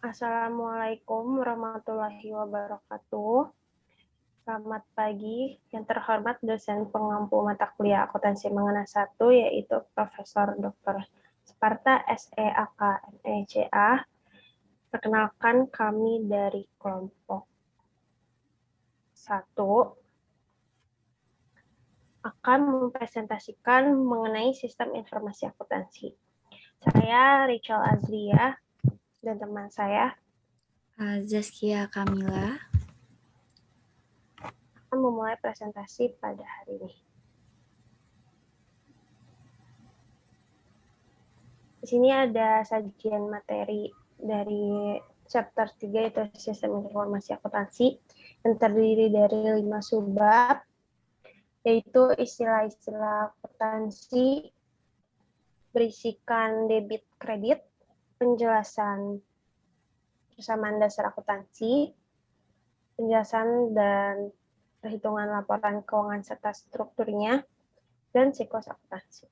Assalamualaikum warahmatullahi wabarakatuh. Selamat pagi, yang terhormat dosen pengampu mata kuliah akuntansi mengenai 1, yaitu Profesor Dr. Sparta SEAK MECA. Perkenalkan, kami dari kelompok 1 akan mempresentasikan mengenai sistem informasi akuntansi. Saya Rachel Azria dan teman saya Zaskia Kamila akan memulai presentasi pada hari ini. Di sini ada sajian materi dari chapter 3, yaitu sistem informasi akuntansi, yang terdiri dari 5 subbab, yaitu istilah-istilah akuntansi, berisikan debit kredit, penjelasan persamaan dasar akuntansi, penjelasan dan perhitungan laporan keuangan serta strukturnya, dan siklus akuntansi.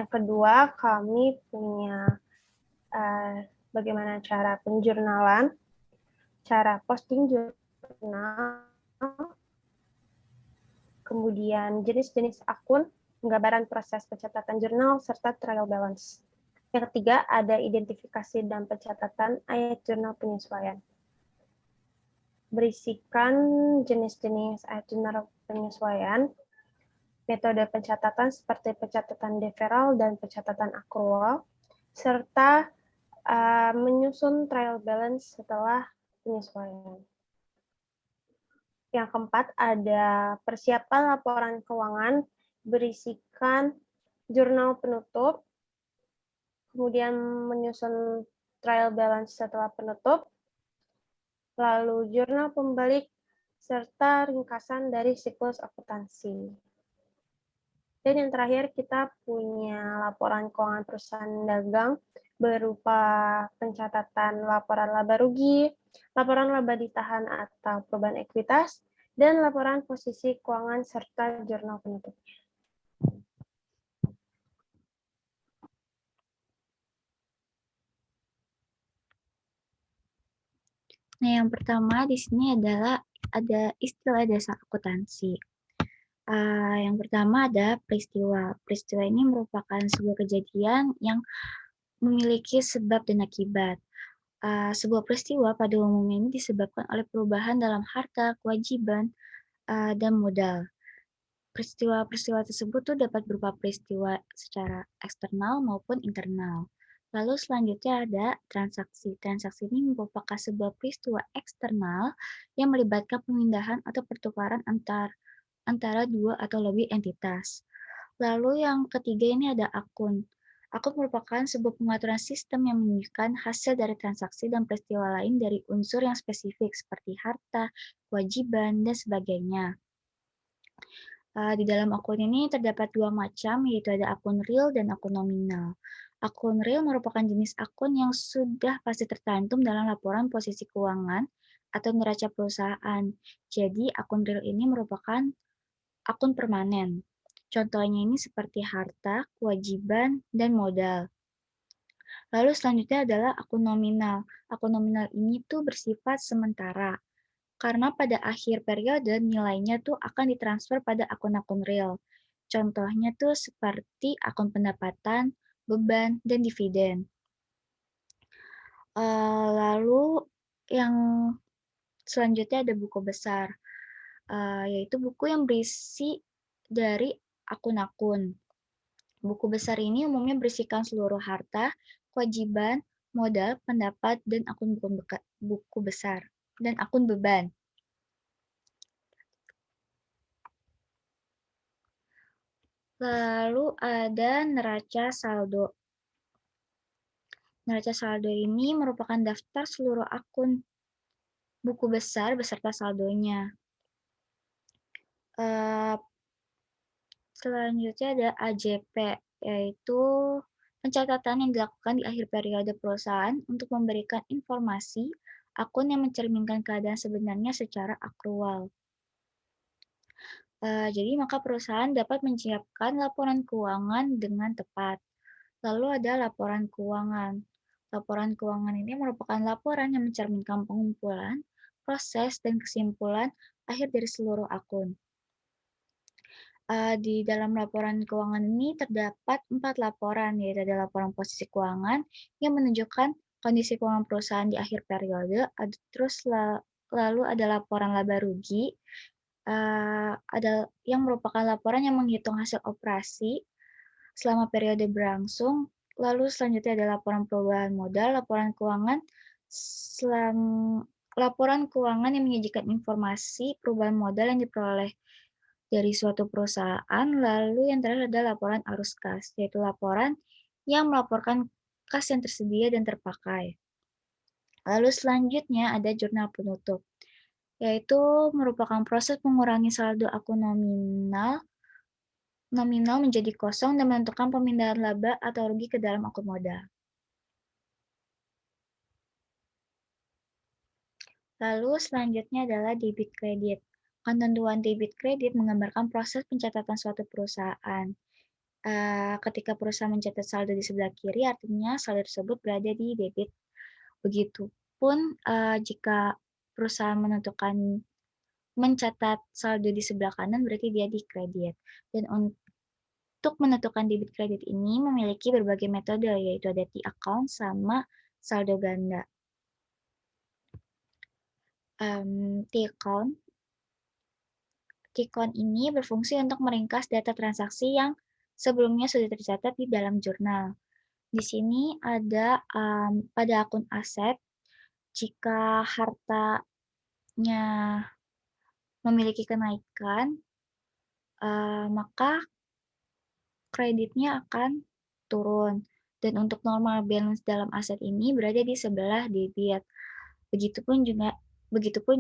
Yang kedua, kami punya bagaimana cara penjurnalan, cara posting jurnal, kemudian jenis-jenis akun, penggambaran proses pencatatan jurnal, serta trial balance. Yang ketiga, ada identifikasi dan pencatatan ayat jurnal penyesuaian. Berisikan jenis-jenis ayat jurnal penyesuaian, metode pencatatan seperti pencatatan deferral dan pencatatan akrual, serta menyusun trial balance setelah penyesuaian. Yang keempat, ada persiapan laporan keuangan berisikan jurnal penutup, kemudian menyusun trial balance setelah penutup, lalu jurnal pembalik, serta ringkasan dari siklus akuntansi. Dan yang terakhir, kita punya laporan keuangan perusahaan dagang berupa pencatatan laporan laba rugi, laporan laba ditahan atau perubahan ekuitas, dan laporan posisi keuangan serta jurnal penutupnya. Nah, yang pertama di sini adalah ada istilah dasar akuntansi. Yang pertama ada peristiwa. Peristiwa ini merupakan sebuah kejadian yang memiliki sebab dan akibat. Sebuah peristiwa pada umumnya ini disebabkan oleh perubahan dalam harta, kewajiban, dan modal. Peristiwa-peristiwa tersebut tuh dapat berupa peristiwa secara eksternal maupun internal. Lalu selanjutnya ada transaksi. Transaksi ini merupakan sebuah peristiwa eksternal yang melibatkan pemindahan atau pertukaran antara dua atau lebih entitas. Lalu yang ketiga ini ada akun. Akun merupakan sebuah pengaturan sistem yang menunjukkan hasil dari transaksi dan peristiwa lain dari unsur yang spesifik seperti harta, kewajiban, dan sebagainya. Di dalam akun ini terdapat dua macam, yaitu ada akun real dan akun nominal. Akun real merupakan jenis akun yang sudah pasti tercantum dalam laporan posisi keuangan atau neraca perusahaan. Jadi, akun real ini merupakan akun permanen. Contohnya ini seperti harta, kewajiban, dan modal. Lalu selanjutnya adalah akun nominal. Akun nominal ini tuh bersifat sementara. Karena pada akhir periode nilainya tuh akan ditransfer pada akun-akun real. Contohnya tuh seperti akun pendapatan, beban, dan dividen. Lalu yang selanjutnya ada buku besar, yaitu buku yang berisi dari akun-akun. Buku besar ini umumnya berisikan seluruh harta, kewajiban, modal, pendapat, dan akun buku besar, dan akun beban. Lalu ada neraca saldo. Neraca saldo ini merupakan daftar seluruh akun buku besar beserta saldonya. Selanjutnya ada AJP, yaitu pencatatan yang dilakukan di akhir periode perusahaan untuk memberikan informasi akun yang mencerminkan keadaan sebenarnya secara akrual. Jadi maka perusahaan dapat menyiapkan laporan keuangan dengan tepat. Lalu ada laporan keuangan. Laporan keuangan ini merupakan laporan yang mencerminkan pengumpulan, proses, dan kesimpulan akhir dari seluruh akun. Di dalam laporan keuangan ini terdapat 4 laporan, yaitu ada laporan posisi keuangan yang menunjukkan kondisi keuangan perusahaan di akhir periode, lalu ada laporan laba rugi, ada yang merupakan laporan yang menghitung hasil operasi selama periode berlangsung, lalu selanjutnya ada laporan perubahan modal, selang laporan keuangan yang menyajikan informasi perubahan modal yang diperoleh dari suatu perusahaan, lalu yang terakhir ada laporan arus kas, yaitu laporan yang melaporkan kas yang tersedia dan terpakai. Lalu selanjutnya ada jurnal penutup, yaitu merupakan proses mengurangi saldo akun nominal menjadi kosong dan menentukan pemindahan laba atau rugi ke dalam akun modal. Lalu selanjutnya adalah debit kredit. Ketentuan debit kredit menggambarkan proses pencatatan suatu perusahaan. Ketika perusahaan mencatat saldo di sebelah kiri, artinya saldo tersebut berada di debit. Begitupun jika perusahaan mencatat saldo di sebelah kanan, berarti dia di kredit. Dan untuk menentukan debit kredit ini memiliki berbagai metode, yaitu ada T-account sama saldo ganda. T-account ini berfungsi untuk meringkas data transaksi yang sebelumnya sudah tercatat di dalam jurnal. Di sini ada pada akun aset, jika hartanya memiliki kenaikan, maka kreditnya akan turun. Dan untuk normal balance dalam aset ini berada di sebelah debit. Begitupun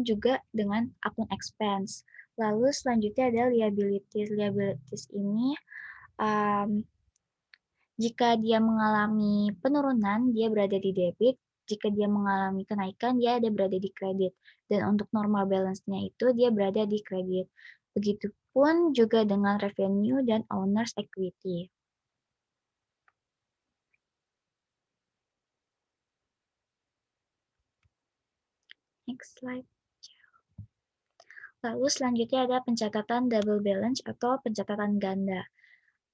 juga dengan akun expense. Lalu selanjutnya ada liabilities. Liabilities ini jika dia mengalami penurunan, dia berada di debit. Jika dia mengalami kenaikan, dia ada berada di kredit. Dan untuk normal balance-nya itu, dia berada di kredit. Begitupun juga dengan revenue dan owner's equity. Next slide. Lalu selanjutnya ada pencatatan double balance atau pencatatan ganda.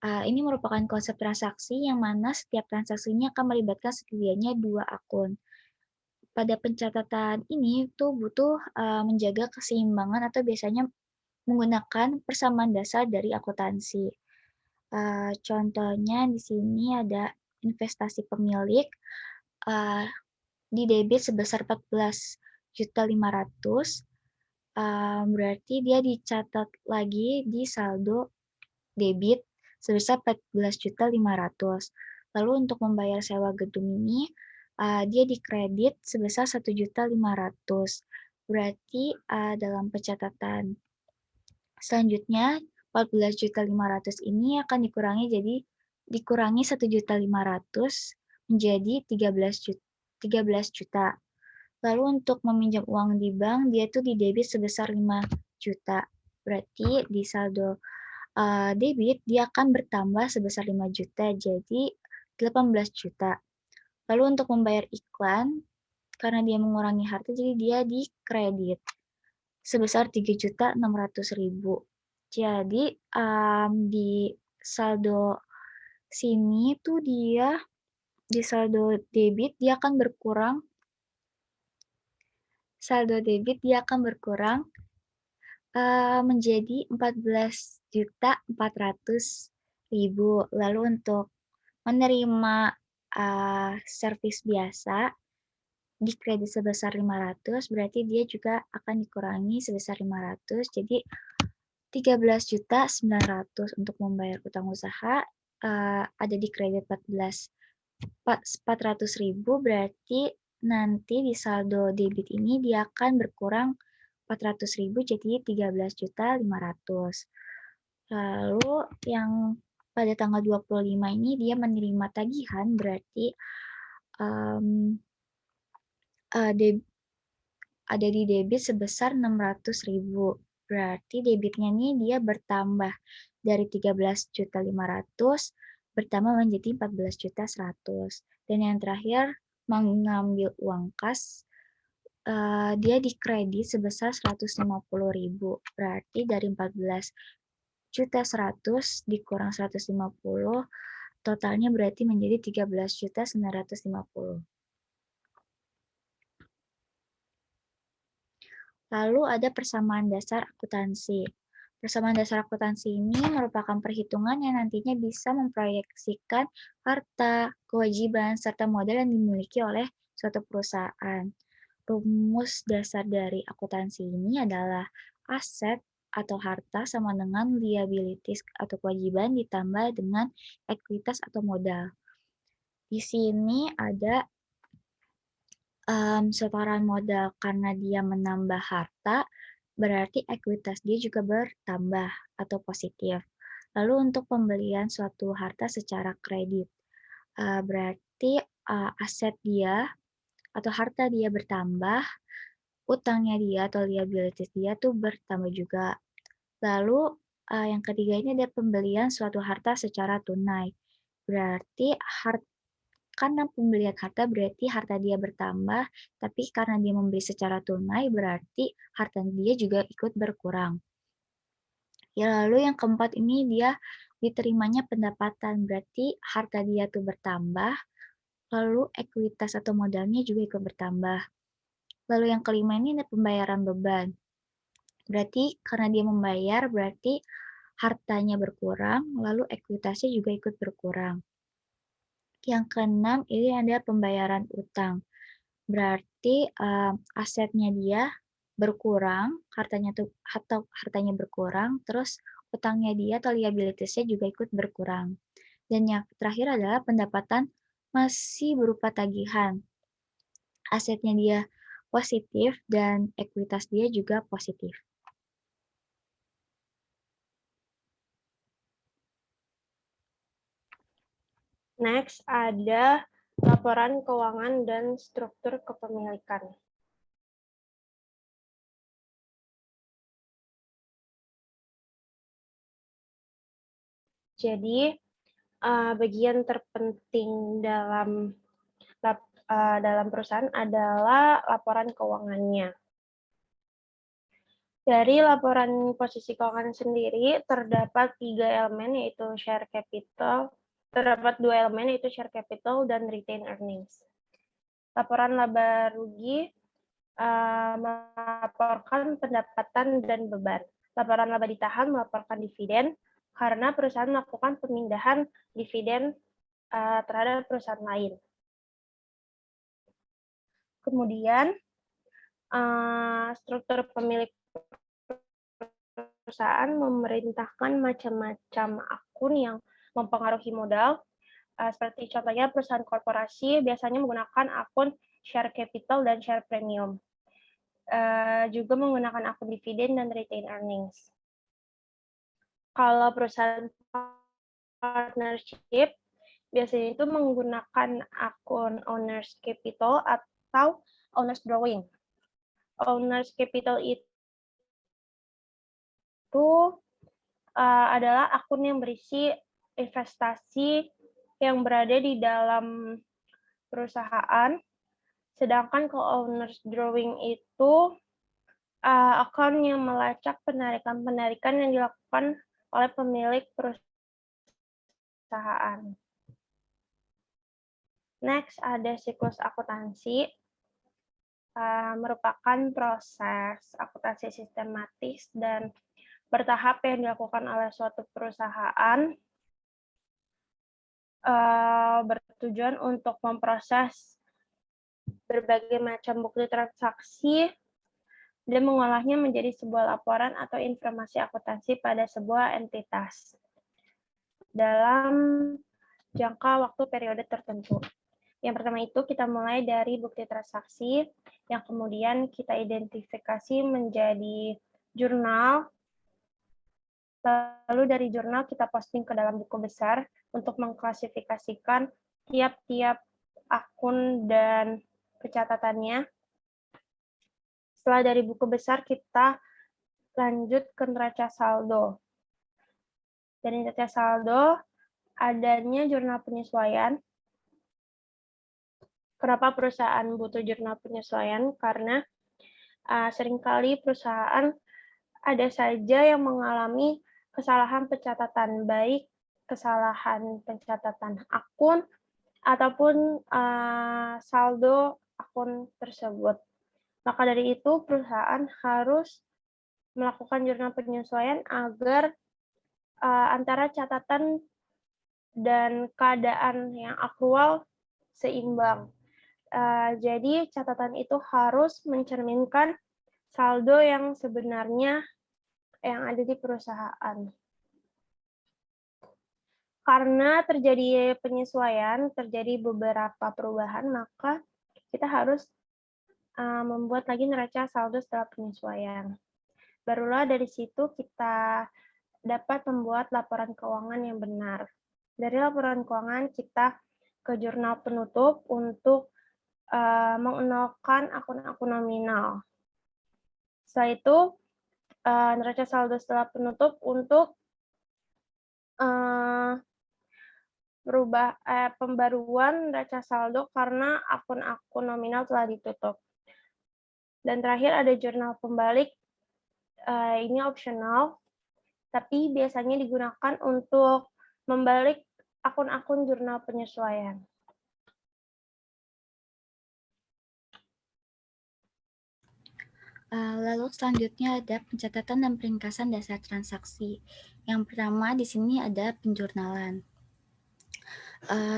Ini merupakan konsep transaksi yang mana setiap transaksinya akan melibatkan setidaknya 2 akun. Pada pencatatan ini tuh butuh menjaga keseimbangan atau biasanya menggunakan persamaan dasar dari akuntansi. Contohnya di sini ada investasi pemilik di debit sebesar 14.500.000, berarti dia dicatat lagi di saldo debit sebesar 14.500.000. Lalu untuk membayar sewa gedung ini, dia dikredit sebesar 1.500.000. Berarti dalam pencatatan selanjutnya 14.500.000 ini akan dikurangi 1.500.000 menjadi 13 juta. Lalu untuk meminjam uang di bank, dia itu di debit sebesar 5 juta. Berarti di saldo debit dia akan bertambah sebesar 5 juta, jadi 18 juta. Lalu untuk membayar iklan, karena dia mengurangi harta, jadi dia di kredit sebesar 3.600.000. Jadi di saldo sini tuh dia di saldo debit dia akan berkurang. Saldo debit dia akan berkurang menjadi 14.400.000. Lalu untuk menerima servis biasa di kredit sebesar 500, berarti dia juga akan dikurangi sebesar 500, jadi 13.900.000 untuk membayar utang usaha ada di kredit 400.000, berarti nanti di saldo debit ini dia akan berkurang 400.000 jadi 13.500.000. Lalu yang pada tanggal 25 ini dia menerima tagihan, berarti ada di debit sebesar 600.000. Berarti debitnya ini dia bertambah dari 13.500.000 bertambah menjadi 14.100.000. Dan yang terakhir mengambil uang kas, dia dikredit sebesar 150.000. Berarti dari 14.100.000 dikurang 150, totalnya berarti menjadi 13.950.000. Lalu ada persamaan dasar akuntansi. Persamaan dasar akuntansi ini merupakan perhitungan yang nantinya bisa memproyeksikan harta, kewajiban, serta modal yang dimiliki oleh suatu perusahaan. Rumus dasar dari akuntansi ini adalah aset atau harta sama dengan liabilities atau kewajiban ditambah dengan ekuitas atau modal. Di sini ada setoran modal karena dia menambah harta, berarti ekuitas dia juga bertambah atau positif. Lalu untuk pembelian suatu harta secara kredit, berarti aset dia atau harta dia bertambah, utangnya dia atau liabilities dia tuh bertambah juga. Lalu yang ketiga ini ada pembelian suatu harta secara tunai. Berarti karena pembelian harta berarti harta dia bertambah, tapi karena dia membeli secara tunai berarti harta dia juga ikut berkurang. Ya, lalu yang keempat ini dia diterimanya pendapatan, berarti harta dia tuh bertambah, lalu ekuitas atau modalnya juga ikut bertambah. Lalu yang kelima ini ada pembayaran beban. Berarti karena dia membayar, berarti hartanya berkurang, lalu ekuitasnya juga ikut berkurang. Yang keenam ini ada pembayaran utang. Berarti asetnya dia berkurang, hartanya berkurang, terus utangnya dia atau liabilities-nya juga ikut berkurang. Dan yang terakhir adalah pendapatan masih berupa tagihan. Asetnya dia positif dan ekuitas dia juga positif. Next ada laporan keuangan dan struktur kepemilikan. Jadi bagian terpenting dalam perusahaan adalah laporan keuangannya. Dari laporan posisi keuangan sendiri terdapat 3 elemen yaitu share capital, terdapat 2 elemen yaitu share capital dan retained earnings. Laporan laba rugi melaporkan pendapatan dan beban. Laporan laba ditahan melaporkan dividen karena perusahaan melakukan pemindahan dividen terhadap perusahaan lain. Kemudian struktur pemilik perusahaan memerintahkan macam-macam akun yang mempengaruhi modal. Seperti contohnya perusahaan korporasi biasanya menggunakan akun share capital dan share premium. Juga menggunakan akun dividen dan retained earnings. Kalau perusahaan partnership biasanya itu menggunakan akun owner's capital atau owner's drawing. Owner's capital itu adalah akun yang berisi investasi yang berada di dalam perusahaan, sedangkan kalau owner's drawing itu akun yang melacak penarikan-penarikan yang dilakukan oleh pemilik perusahaan. Next ada siklus akuntansi, merupakan proses akuntansi sistematis dan bertahap yang dilakukan oleh suatu perusahaan bertujuan untuk memproses berbagai macam bukti transaksi dan mengolahnya menjadi sebuah laporan atau informasi akuntansi pada sebuah entitas dalam jangka waktu periode tertentu. Yang pertama itu kita mulai dari bukti transaksi, yang kemudian kita identifikasi menjadi jurnal, lalu dari jurnal kita posting ke dalam buku besar untuk mengklasifikasikan tiap-tiap akun dan pencatatannya. Setelah dari buku besar kita lanjut ke neraca saldo. Dari neraca saldo adanya jurnal penyesuaian, Kenapa perusahaan butuh jurnal penyesuaian? Karena seringkali perusahaan ada saja yang mengalami kesalahan pencatatan, baik kesalahan pencatatan akun ataupun saldo akun tersebut. Maka dari itu, perusahaan harus melakukan jurnal penyesuaian agar antara catatan dan keadaan yang aktual seimbang. Jadi catatan itu harus mencerminkan saldo yang sebenarnya yang ada di perusahaan. Karena terjadi penyesuaian, terjadi beberapa perubahan, maka kita harus membuat lagi neraca saldo setelah penyesuaian. Barulah dari situ kita dapat membuat laporan keuangan yang benar. Dari laporan keuangan kita ke jurnal penutup untuk mengenalkan akun-akun nominal. Setelah itu, neraca saldo setelah penutup untuk pembaruan neraca saldo karena akun-akun nominal telah ditutup. Dan terakhir ada jurnal pembalik. Ini opsional, tapi biasanya digunakan untuk membalik akun-akun jurnal penyesuaian. Lalu selanjutnya ada pencatatan dan peringkasan dasar transaksi. Yang pertama di sini ada penjurnalan.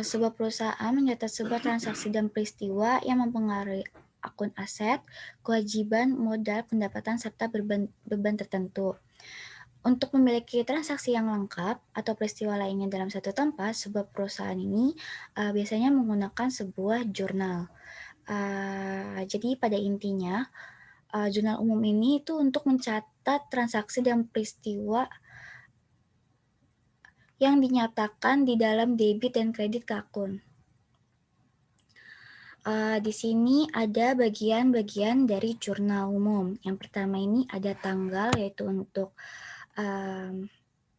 Sebuah perusahaan mencatat sebuah transaksi dan peristiwa yang mempengaruhi akun aset, kewajiban, modal, pendapatan, serta beban tertentu. Untuk memiliki transaksi yang lengkap atau peristiwa lainnya dalam satu tempat, sebuah perusahaan ini biasanya menggunakan sebuah jurnal. Jadi pada intinya, jurnal umum ini itu untuk mencatat transaksi dan peristiwa yang dinyatakan di dalam debit dan kredit ke akun. Di sini ada bagian-bagian dari jurnal umum. Yang pertama ini ada tanggal, yaitu untuk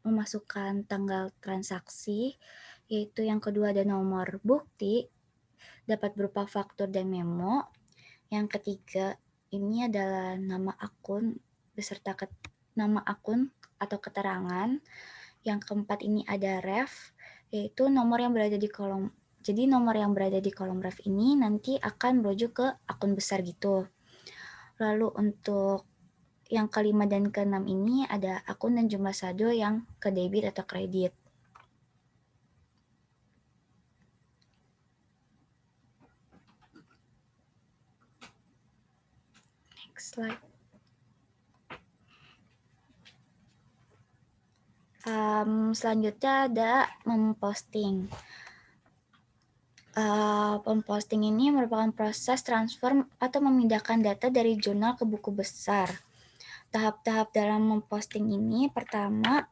memasukkan tanggal transaksi, yaitu yang kedua ada nomor bukti, dapat berupa faktur dan memo. Yang ketiga ini adalah nama akun beserta nama akun atau keterangan. Yang keempat ini ada ref, yaitu nomor yang berada di kolom. Jadi nomor yang berada di kolom ref ini nanti akan merujuk ke akun besar gitu. Lalu untuk yang kelima dan keenam ini ada akun dan jumlah saldo yang ke debit atau kredit. Next slide. Selanjutnya ada memposting. Memposting ini merupakan proses transfer atau memindahkan data dari jurnal ke buku besar. Tahap-tahap dalam memposting ini, pertama,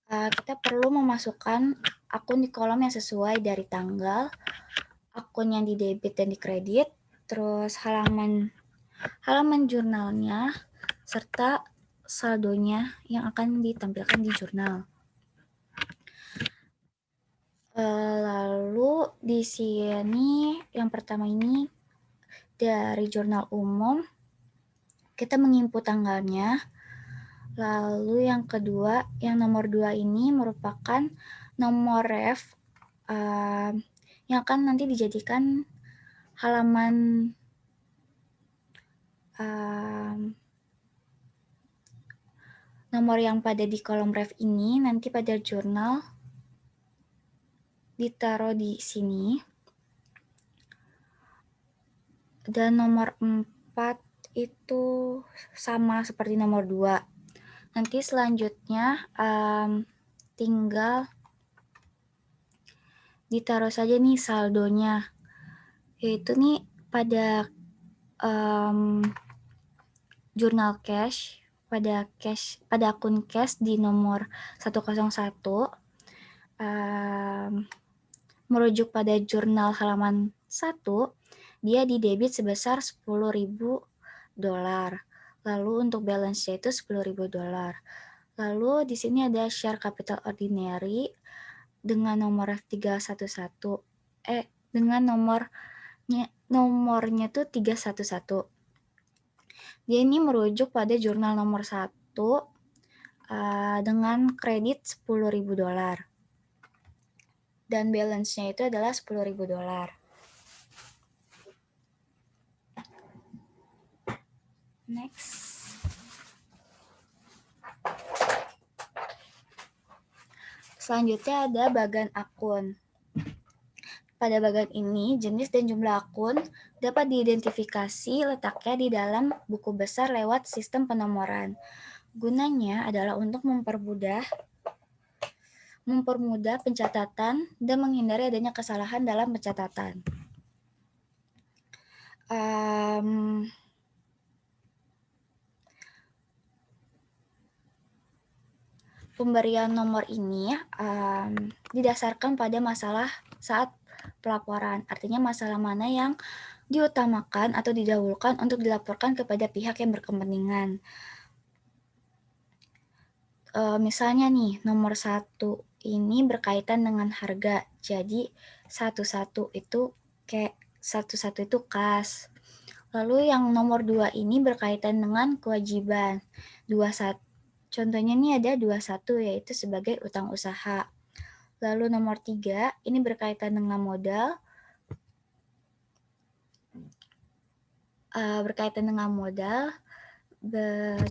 kita perlu memasukkan akun di kolom yang sesuai dari tanggal, akun yang di debit dan di kredit, terus halaman jurnalnya, serta saldonya yang akan ditampilkan di jurnal. Lalu di sini yang pertama ini dari jurnal umum kita menginput tanggalnya. Lalu yang kedua, yang nomor 2 ini merupakan nomor ref yang akan nanti dijadikan halaman nomor yang pada di kolom ref ini nanti pada jurnal ditaruh di sini. Dan nomor 4 itu sama seperti nomor 2. Nanti selanjutnya tinggal ditaruh saja nih saldonya. Yaitu nih pada jurnal cash, pada akun cash di nomor 101, merujuk pada jurnal halaman 1, dia di debit sebesar $10.000. Lalu untuk balance-nya itu $10.000. Lalu di sini ada share capital ordinary dengan nomor F311, dengan nomornya tuh 311. Dia ini merujuk pada jurnal nomor 1 dengan kredit $10.000 dan balance-nya itu adalah $10.000. Next. Selanjutnya ada bagan akun. Pada bagan ini, jenis dan jumlah akun dapat diidentifikasi letaknya di dalam buku besar lewat sistem penomoran. Gunanya adalah untuk mempermudah pencatatan dan menghindari adanya kesalahan dalam pencatatan. Pemberian nomor ini didasarkan pada masalah saat pelaporan. Artinya masalah mana yang diutamakan atau didahulukan untuk dilaporkan kepada pihak yang berkepentingan. Misalnya nih, nomor 1 ini berkaitan dengan harga. Jadi 11 itu kas. Lalu yang nomor 2 ini berkaitan dengan kewajiban. 21. Contohnya nih ada 21 yaitu sebagai utang usaha. Lalu nomor 3 ini berkaitan dengan modal.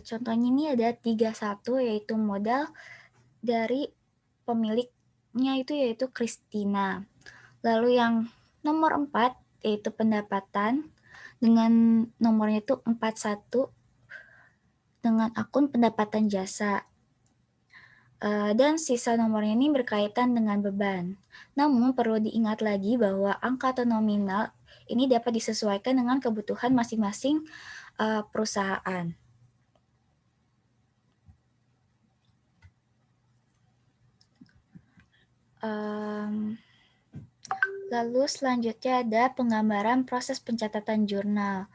Contohnya ini ada 31 yaitu modal dari pemiliknya yaitu Christina. Lalu yang nomor 4 yaitu pendapatan dengan nomornya itu 41 dengan akun pendapatan jasa. Dan sisa nomornya ini berkaitan dengan beban. Namun perlu diingat lagi bahwa angka atau nominal ini dapat disesuaikan dengan kebutuhan masing-masing perusahaan. Lalu selanjutnya ada penggambaran proses pencatatan jurnal.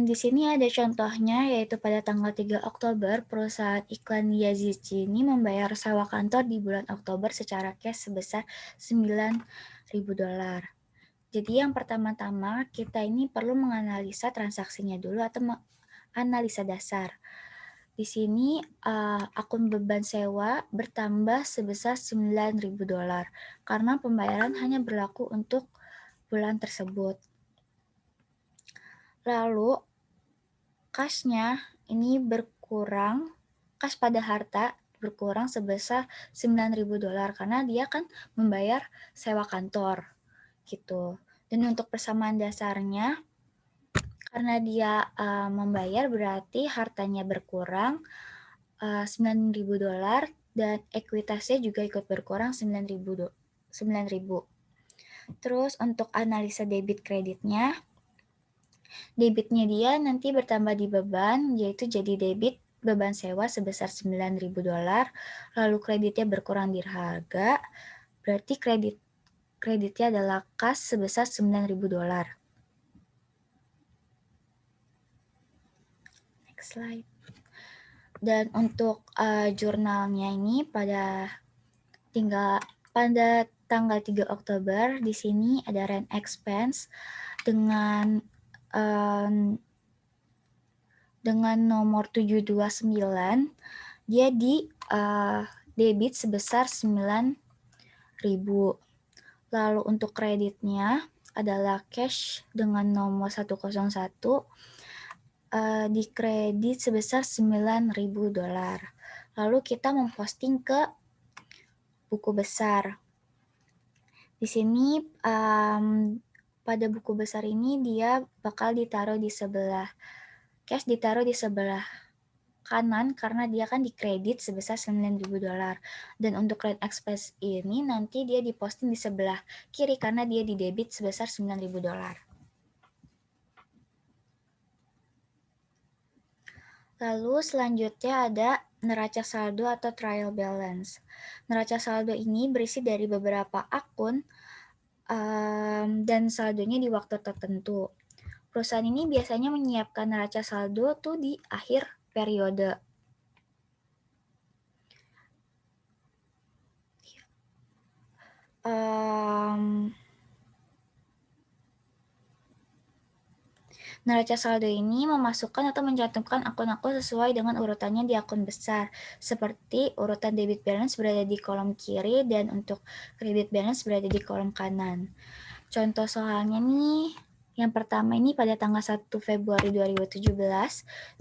Di sini ada contohnya, yaitu pada tanggal 3 Oktober, perusahaan iklan Yazici ini membayar sewa kantor di bulan Oktober secara cash sebesar $9.000. Jadi yang pertama-tama kita ini perlu menganalisa transaksinya dulu atau analisa dasar. Di sini akun beban sewa bertambah sebesar $9.000 karena pembayaran hanya berlaku untuk bulan tersebut. Lalu kasnya ini berkurang, kas pada harta berkurang sebesar $9.000 karena dia kan membayar sewa kantor gitu. Dan untuk persamaan dasarnya, karena dia membayar berarti hartanya berkurang $9.000 dan ekuitasnya juga ikut berkurang $9.000. Terus untuk analisa debit kreditnya, debitnya dia nanti bertambah di beban, yaitu jadi debit beban sewa sebesar $9.000, lalu kreditnya berkurang di harga, berarti kreditnya adalah kas sebesar $9.000. Next slide. Dan untuk jurnalnya ini pada tanggal 3 Oktober, di sini ada rent expense dengan nomor 729, dia di debit sebesar 9.000. Lalu untuk kreditnya adalah cash dengan nomor 101, di kredit sebesar $9.000. Lalu kita memposting ke buku besar. Di sini pada buku besar ini dia bakal ditaruh di sebelah cash, ditaruh di sebelah kanan karena dia kan dikredit sebesar $9.000. Dan untuk rent expense ini nanti dia diposting di sebelah kiri karena dia di debit sebesar $9.000. Lalu selanjutnya ada neraca saldo atau trial balance. Neraca saldo ini berisi dari beberapa akun dan saldonya di waktu tertentu. Perusahaan ini biasanya menyiapkan neraca saldo tuh di akhir periode. Neraca saldo ini memasukkan atau mencantumkan akun-akun sesuai dengan urutannya di akun besar, seperti urutan debit balance berada di kolom kiri dan untuk credit balance berada di kolom kanan. Contoh soalnya nih, yang pertama ini pada tanggal 1 Februari 2017,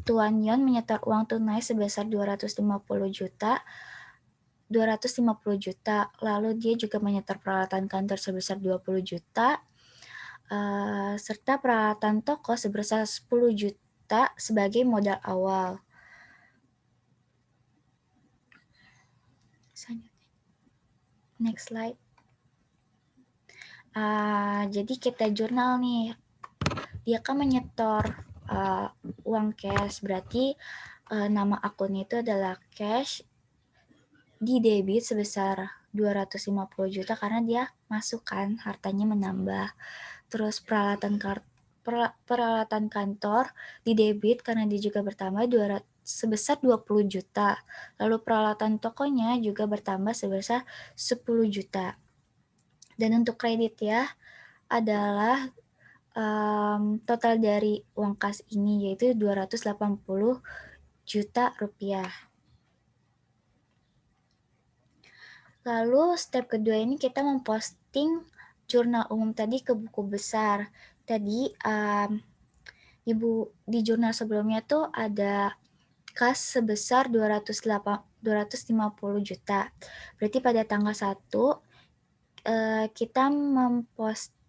Tuan Yon menyetor uang tunai sebesar 250 juta, lalu dia juga menyetor peralatan kantor sebesar 20 juta, serta peralatan toko sebesar 10 juta sebagai modal awal. Next slide. Jadi kita jurnal nih, dia kan menyetor uang cash, berarti nama akunnya itu adalah cash, di debit sebesar 250 juta karena dia masukkan hartanya menambah. Terus peralatan kantor di debit karena dia juga bertambah sebesar 20 juta. Lalu peralatan tokonya juga bertambah sebesar 10 juta. Dan untuk kredit ya adalah total dari uang kas ini yaitu 280 juta rupiah. Lalu step kedua ini kita memposting jurnal umum tadi ke buku besar. Tadi di jurnal sebelumnya tuh ada kas sebesar 250 juta. Berarti pada tanggal 1 kita memposting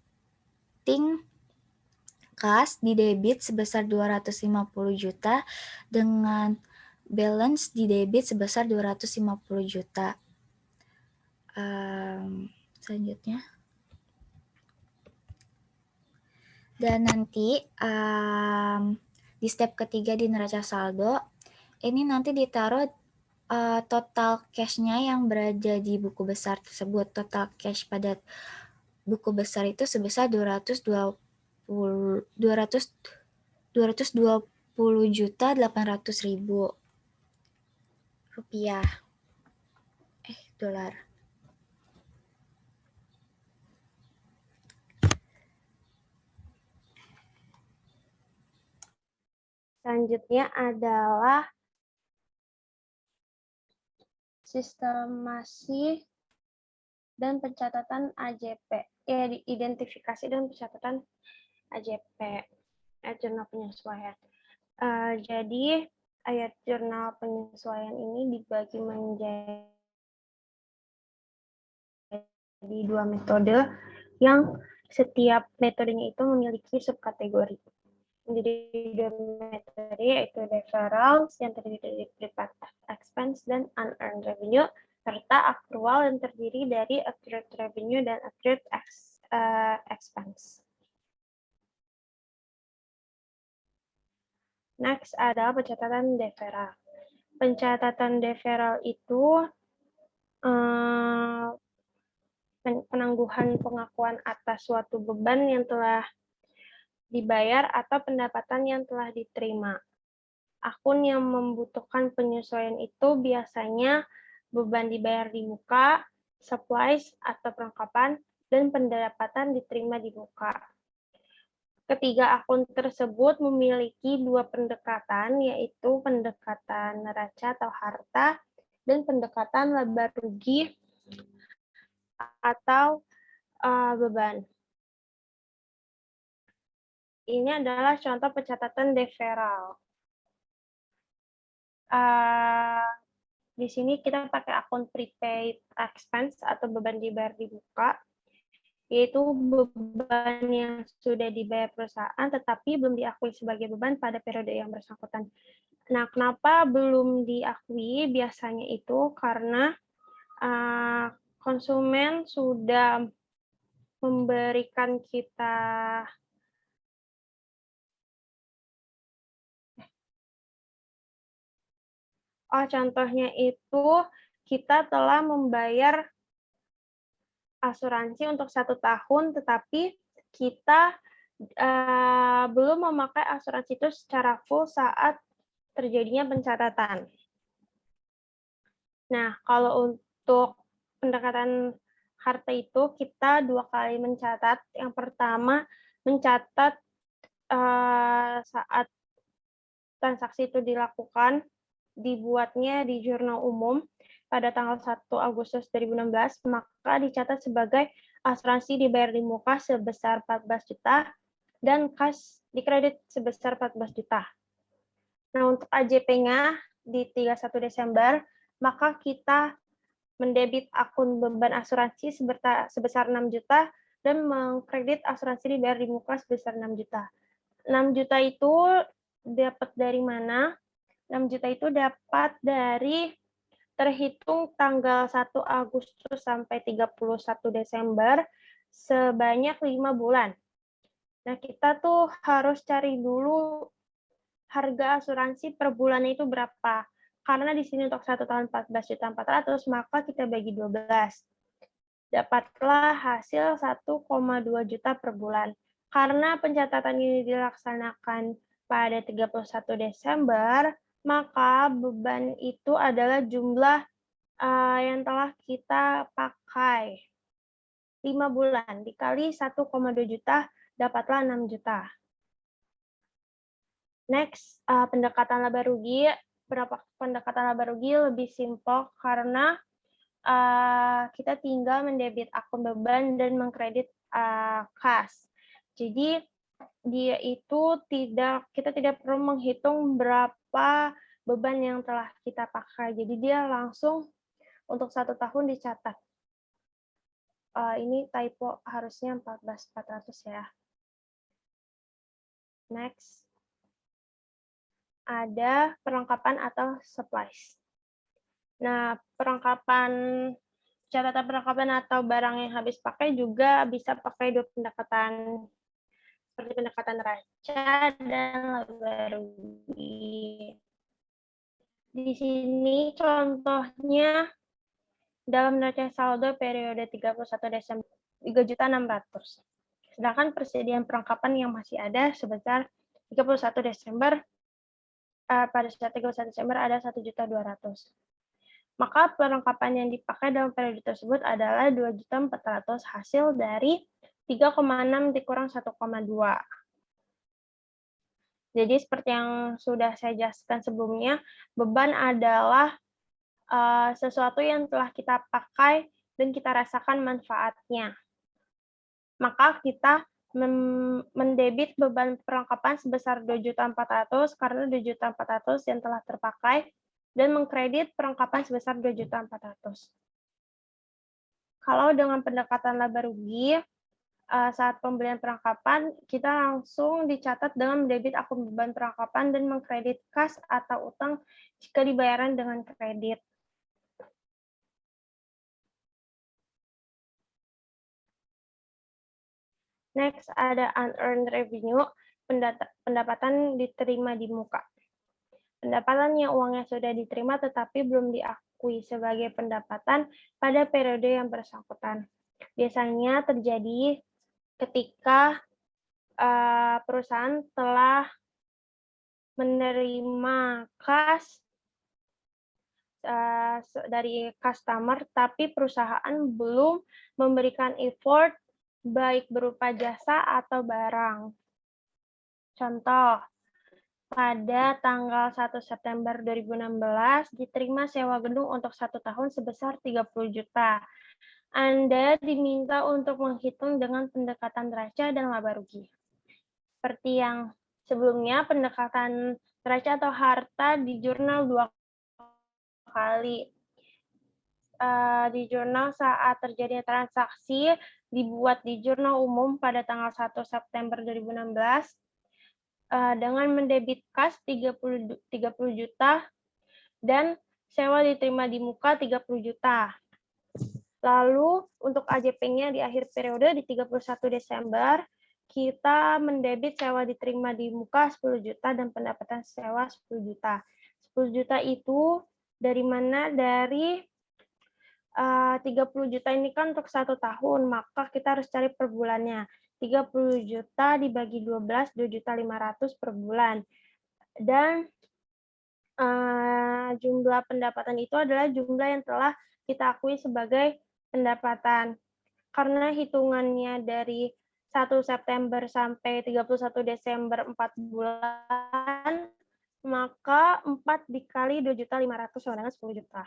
kas di debit sebesar 250 juta dengan balance di debit sebesar 250 juta. Selanjutnya. Dan nanti di step ketiga di neraca saldo, ini nanti ditaruh total cash-nya yang berada di buku besar tersebut. Total cash pada buku besar itu sebesar 220 juta 800 ribu rupiah. Dolar. Selanjutnya adalah sistemasi dan pencatatan AJP. Identifikasi dan pencatatan AJP, jurnal penyesuaian. Jadi ayat jurnal penyesuaian ini dibagi menjadi dua metode yang setiap metodenya itu memiliki subkategori. Menjadi dua metode yaitu deferral yang terdiri dari prepaid expense dan unearned revenue, serta accrual yang terdiri dari accrued revenue dan accrued expense. Next adalah pencatatan deferral. Pencatatan deferral itu penangguhan pengakuan atas suatu beban yang telah dibayar atau pendapatan yang telah diterima. Akun yang membutuhkan penyesuaian itu biasanya beban dibayar di muka, supplies atau perlengkapan, dan pendapatan diterima di muka. Ketiga akun tersebut memiliki dua pendekatan, yaitu pendekatan neraca atau harta dan pendekatan laba rugi atau beban. Ini adalah contoh pencatatan deferral. Di sini kita pakai akun prepaid expense atau beban dibayar di muka, yaitu beban yang sudah dibayar perusahaan tetapi belum diakui sebagai beban pada periode yang bersangkutan. Nah, kenapa belum diakui? Biasanya itu karena konsumen sudah memberikan kita contohnya itu kita telah membayar asuransi untuk 1 tahun, tetapi kita belum memakai asuransi itu secara full saat terjadinya pencatatan. Nah, kalau untuk pendekatan harta itu kita 2 kali mencatat. Yang pertama mencatat saat transaksi itu dilakukan, dibuatnya di jurnal umum pada tanggal 1 Agustus 2016, maka dicatat sebagai asuransi dibayar di muka sebesar 14 juta dan kas dikredit sebesar 14 juta. Nah, untuk AJP-nya di 31 Desember, maka kita mendebit akun beban asuransi sebesar 6 juta dan mengkredit asuransi dibayar di muka sebesar 6 juta. 6 juta itu dapat dari mana? 6 juta itu dapat dari terhitung tanggal 1 Agustus sampai 31 Desember sebanyak 5 bulan. Nah, kita tuh harus cari dulu harga asuransi per bulan itu berapa. Karena di sini untuk 1 tahun 14.400.000, maka kita bagi 12. Dapatlah hasil 1,2 juta per bulan. Karena pencatatan ini dilaksanakan pada 31 Desember, maka beban itu adalah jumlah yang telah kita pakai. 5 bulan dikali 1,2 juta, dapatlah 6 juta. Next, pendekatan laba rugi. Pendekatan laba rugi lebih simpel karena kita tinggal mendebit akun beban dan mengkredit kas. Jadi dia itu kita tidak perlu menghitung berapa beban yang telah kita pakai. Jadi dia langsung untuk 1 tahun dicatat. Ini typo, harusnya 14.400 ya. Next, ada perlengkapan atau supplies. Nah, catatan perlengkapan atau barang yang habis pakai juga bisa pakai 2 pendekatan, seperti pendekatan neraca dan laba rugi. Di sini contohnya dalam neraca saldo periode 31 Desember 3.600.000. Sedangkan persediaan perlengkapan yang masih ada sebesar 31 Desember pada saat 31 Desember ada 1.200.000. Maka perlengkapan yang dipakai dalam periode tersebut adalah 2.400.000 hasil dari 3,6 dikurang 1,2. Jadi seperti yang sudah saya jelaskan sebelumnya, beban adalah sesuatu yang telah kita pakai dan kita rasakan manfaatnya. Maka kita mendebit beban perlengkapan sebesar 2.400.000 karena 2.400.000 yang telah terpakai dan mengkredit perlengkapan sebesar 2.400.000. Kalau dengan pendekatan laba rugi, saat pembelian perlengkapan, kita langsung dicatat dengan mendebit akun beban perlengkapan dan mengkredit kas atau utang jika dibayaran dengan kredit. Next, ada unearned revenue, pendapatan diterima di muka. Pendapatan yang uangnya sudah diterima tetapi belum diakui sebagai pendapatan pada periode yang bersangkutan. Biasanya terjadi ketika perusahaan telah menerima kas dari customer, tapi perusahaan belum memberikan effort baik berupa jasa atau barang. Contoh, pada tanggal 1 September 2016 diterima sewa gedung untuk 1 tahun sebesar 30 juta. Anda diminta untuk menghitung dengan pendekatan neraca dan laba rugi. Seperti yang sebelumnya, pendekatan neraca atau harta di jurnal 2 kali. Di jurnal saat terjadinya transaksi dibuat di jurnal umum pada tanggal 1 September 2016 dengan mendebit kas 30 juta dan sewa diterima di muka 30 juta. Lalu untuk AJP-nya di akhir periode di 31 Desember, kita mendebit sewa diterima di muka 10 juta dan pendapatan sewa 10 juta. 10 juta itu dari mana? Dari 30 juta ini kan untuk 1 tahun, maka kita harus cari per bulannya. 30 juta dibagi 12, 2.500.000 per bulan. Dan jumlah pendapatan itu adalah jumlah yang telah kita akui sebagai pendapatan. Karena hitungannya dari 1 September sampai 31 Desember 4 bulan, maka 4 dikali 2.500.000 sama dengan 10 juta.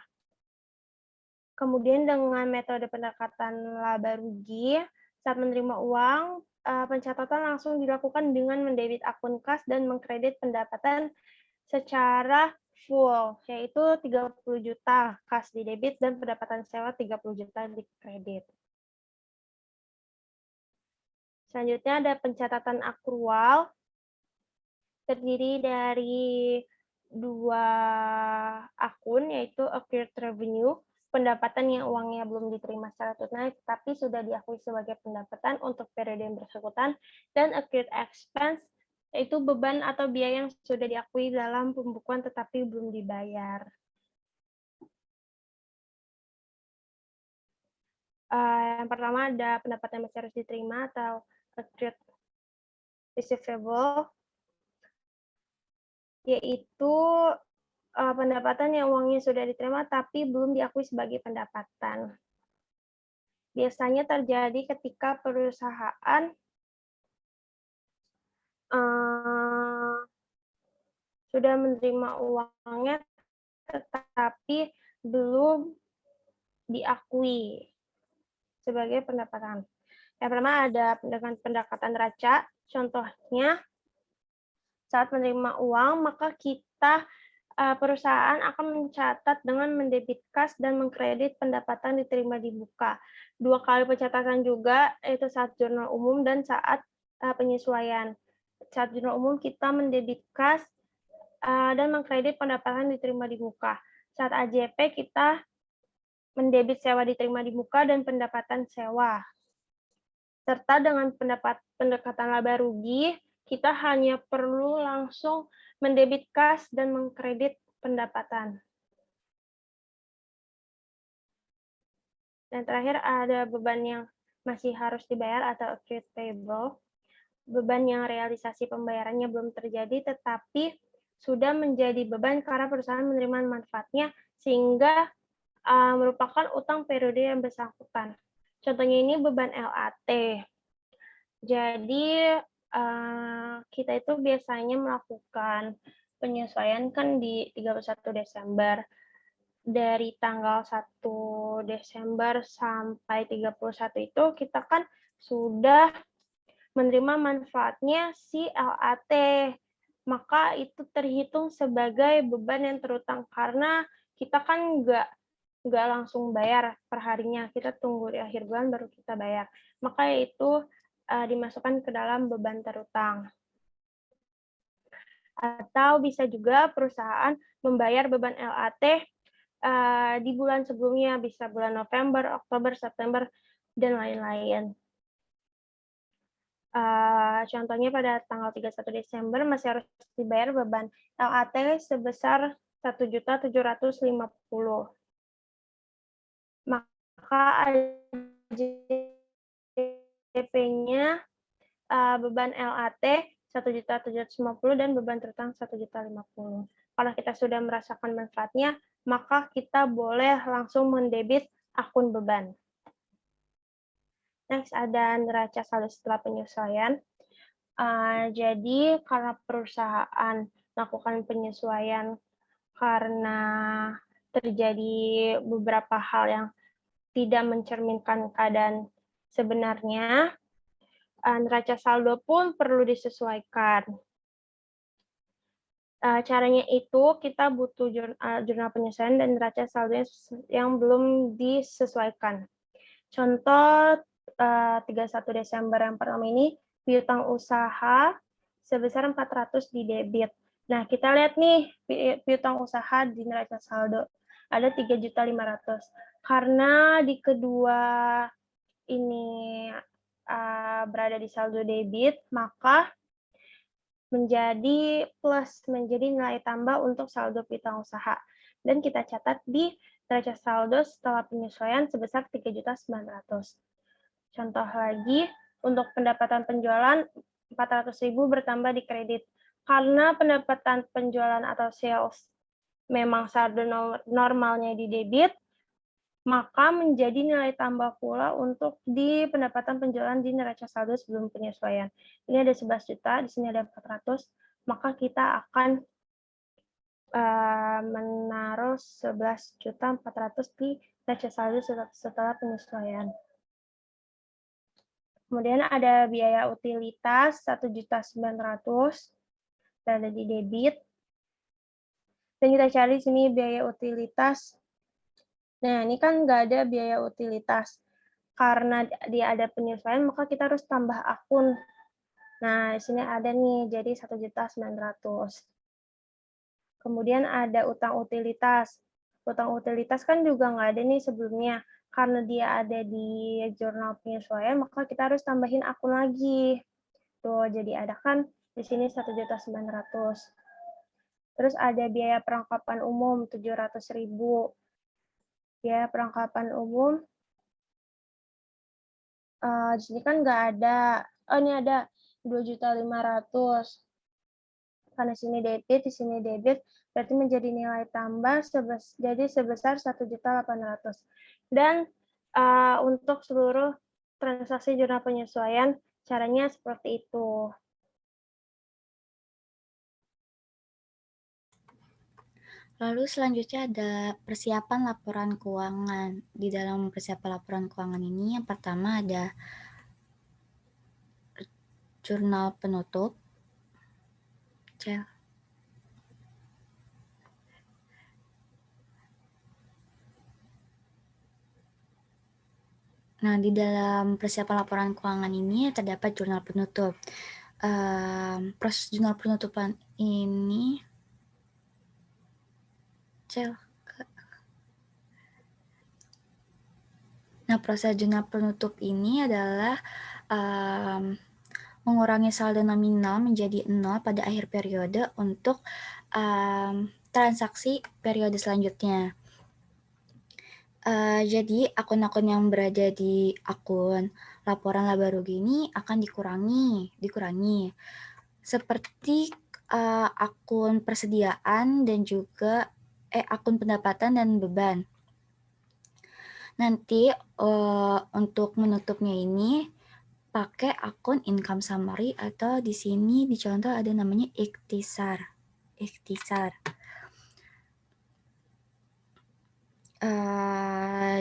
Kemudian dengan metode pendekatan laba rugi, saat menerima uang, pencatatan langsung dilakukan dengan mendebit akun kas dan mengkredit pendapatan secara full, yaitu 30 juta kas didebit dan pendapatan sewa 30 juta dikredit. Selanjutnya ada pencatatan akrual, terdiri dari 2 akun, yaitu accrued revenue, pendapatan yang uangnya belum diterima secara tunai tapi sudah diakui sebagai pendapatan untuk periode yang bersangkutan, dan accrued expense, yaitu beban atau biaya yang sudah diakui dalam pembukuan tetapi belum dibayar. Yang pertama ada pendapatan yang masih harus diterima atau accrued receivable, yaitu pendapatan yang uangnya sudah diterima tapi belum diakui sebagai pendapatan. Biasanya terjadi ketika perusahaan sudah menerima uangnya tetapi belum diakui sebagai pendapatan. Yang pertama ada pendekatan neraca. Contohnya, saat menerima uang, maka perusahaan akan mencatat dengan mendebit kas dan mengkredit pendapatan diterima di muka. 2 kali pencatatan juga, yaitu saat jurnal umum dan saat penyesuaian. Saat jurnal umum kita mendebit kas dan mengkredit pendapatan diterima di muka. Saat AJP kita mendebit sewa diterima di muka dan pendapatan sewa. Serta dengan pendekatan laba rugi, kita hanya perlu langsung mendebit kas dan mengkredit pendapatan. Dan terakhir ada beban yang masih harus dibayar atau accrued payable. Beban yang realisasi pembayarannya belum terjadi tetapi sudah menjadi beban karena perusahaan menerima manfaatnya sehingga merupakan utang periode yang bersangkutan. Contohnya ini beban LAT. Jadi kita itu biasanya melakukan penyesuaian kan di 31 Desember. Dari tanggal 1 Desember sampai 31 itu kita kan sudah menerima manfaatnya si LAT. Maka itu terhitung sebagai beban yang terutang karena kita kan nggak langsung bayar per harinya, kita tunggu di akhir bulan baru kita bayar. Maka itu dimasukkan ke dalam beban terutang. Atau bisa juga perusahaan membayar beban LAT di bulan sebelumnya, bisa bulan November, Oktober, September, dan lain-lain. Contohnya pada tanggal 31 Desember masih harus dibayar beban LAT sebesar 1.750.000. Maka AJP-nya beban LAT 1.750.000 dan beban terutang 1.050.000. Kalau kita sudah merasakan manfaatnya, maka kita boleh langsung mendebit akun beban. Next ada neraca saldo setelah penyesuaian. Jadi karena perusahaan melakukan penyesuaian karena terjadi beberapa hal yang tidak mencerminkan keadaan sebenarnya, neraca saldo pun perlu disesuaikan. Caranya itu kita butuh jurnal penyesuaian dan neraca saldo yang belum disesuaikan. Contoh 31 Desember yang pertama ini, piutang usaha sebesar 400 di debit. Nah, kita lihat nih piutang usaha di neraca saldo ada 3.500.000. Karena di kedua ini berada di saldo debit, maka menjadi plus, menjadi nilai tambah untuk saldo piutang usaha. Dan kita catat di neraca saldo setelah penyesuaian sebesar 3.900.000. Contoh lagi, untuk pendapatan penjualan 400.000 bertambah di kredit. Karena pendapatan penjualan atau sales memang saldo normalnya di debit, maka menjadi nilai tambah pula untuk di pendapatan penjualan di neraca saldo sebelum penyesuaian. Ini ada 11 juta, di sini ada 400, maka kita akan menaruh 11.400.000 di neraca saldo setelah penyesuaian. Kemudian ada biaya utilitas 1.900.000 ada di debit. Dan kita cari sini biaya utilitas. Nah, ini kan nggak ada biaya utilitas. Karena dia ada penyesuaian, maka kita harus tambah akun. Nah, di sini ada nih, jadi 1.900.000. Kemudian ada utang utilitas. Utang utilitas kan juga nggak ada nih sebelumnya. Karena dia ada di jurnal penyesuaian, maka kita harus tambahin akun lagi. Tuh, jadi ada kan di sini 1.900.000. Terus ada biaya perlengkapan umum 700.000. Biaya perlengkapan umum di sini kan nggak ada. Oh, ini ada 2.500.000. Karena sini debit, di sini debit, berarti menjadi nilai tambah jadi sebesar 1.800.000. Dan untuk seluruh transaksi jurnal penyesuaian, caranya seperti itu. Lalu selanjutnya ada persiapan laporan keuangan. Di dalam persiapan laporan keuangan ini yang pertama ada jurnal penutup. Nah, di dalam persiapan laporan keuangan ini terdapat jurnal penutup. Proses jurnal penutupan ini Nah, proses jurnal penutup ini adalah mengurangi saldo nominal menjadi 0 pada akhir periode untuk transaksi periode selanjutnya. Jadi, akun-akun yang berada di akun laporan laba rugi ini akan dikurangi. Seperti akun persediaan dan juga akun pendapatan dan beban. Nanti untuk menutupnya ini pakai akun income summary atau di sini dicontoh ada namanya ikhtisar.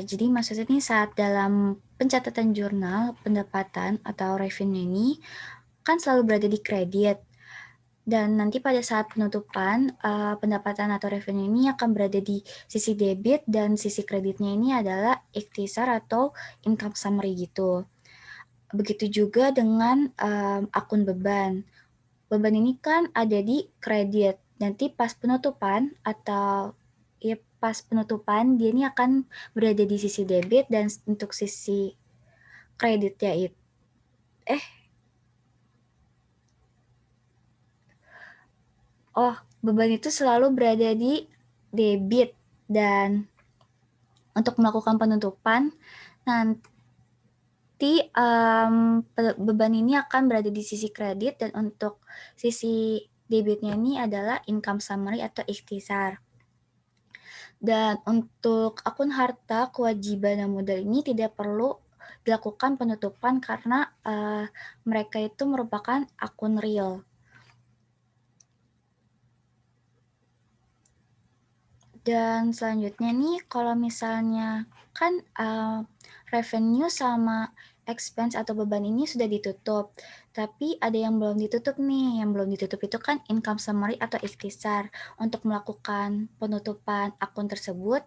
Jadi maksudnya ini saat dalam pencatatan jurnal pendapatan atau revenue ini kan selalu berada di kredit. Dan nanti pada saat penutupan, pendapatan atau revenue ini akan berada di sisi debit dan sisi kreditnya ini adalah ikhtisar atau income summary gitu. Begitu juga dengan akun beban. Beban ini kan ada di kredit. Nanti pas penutupan atau pas penutupan dia ini akan berada di sisi debit dan untuk sisi kreditnya itu beban itu selalu berada di debit dan untuk melakukan penutupan nanti beban ini akan berada di sisi kredit dan untuk sisi debitnya ini adalah income summary atau ikhtisar. Dan untuk akun harta, kewajiban, dan modal ini tidak perlu dilakukan penutupan karena mereka itu merupakan akun real. Dan selanjutnya nih, kalau misalnya kan revenue sama expense atau beban ini sudah ditutup, tapi ada yang belum ditutup nih. Yang belum ditutup itu kan income summary atau ikhtisar. Untuk melakukan penutupan akun tersebut,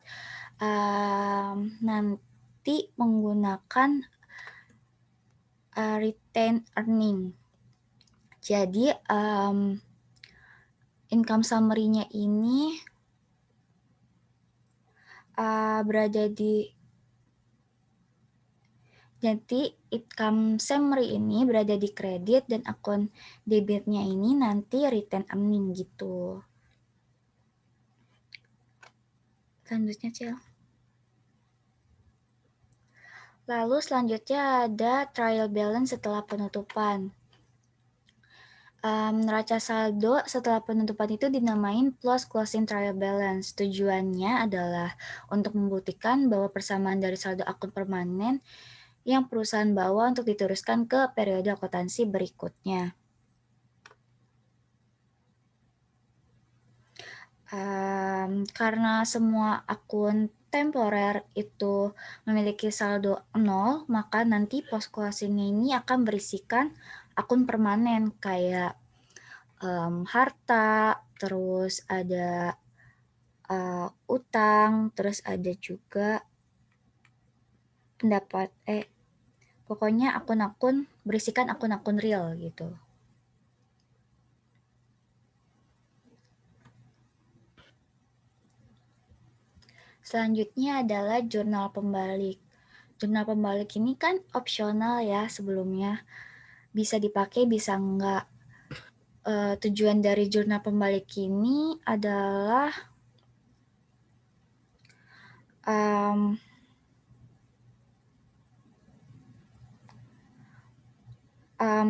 nanti menggunakan retained earning. Jadi, income summary-nya ini berada di jadi income summary ini berada di kredit dan akun debitnya ini nanti retain earning gitu. Selanjutnya, Cil. Lalu selanjutnya ada trial balance setelah penutupan. Neraca saldo setelah penutupan itu dinamain plus closing trial balance. Tujuannya adalah untuk membuktikan bahwa persamaan dari saldo akun permanen yang perusahaan bawa untuk diteruskan ke periode akuntansi berikutnya. Karena semua akun temporer itu memiliki saldo 0, maka nanti post closing ini akan berisikan akun permanen kayak harta, terus ada utang, terus ada juga pokoknya akun-akun berisikan akun-akun real gitu. Selanjutnya adalah jurnal pembalik. Jurnal pembalik ini kan opsional ya sebelumnya. Bisa dipakai, bisa enggak. Tujuan dari jurnal pembalik ini adalah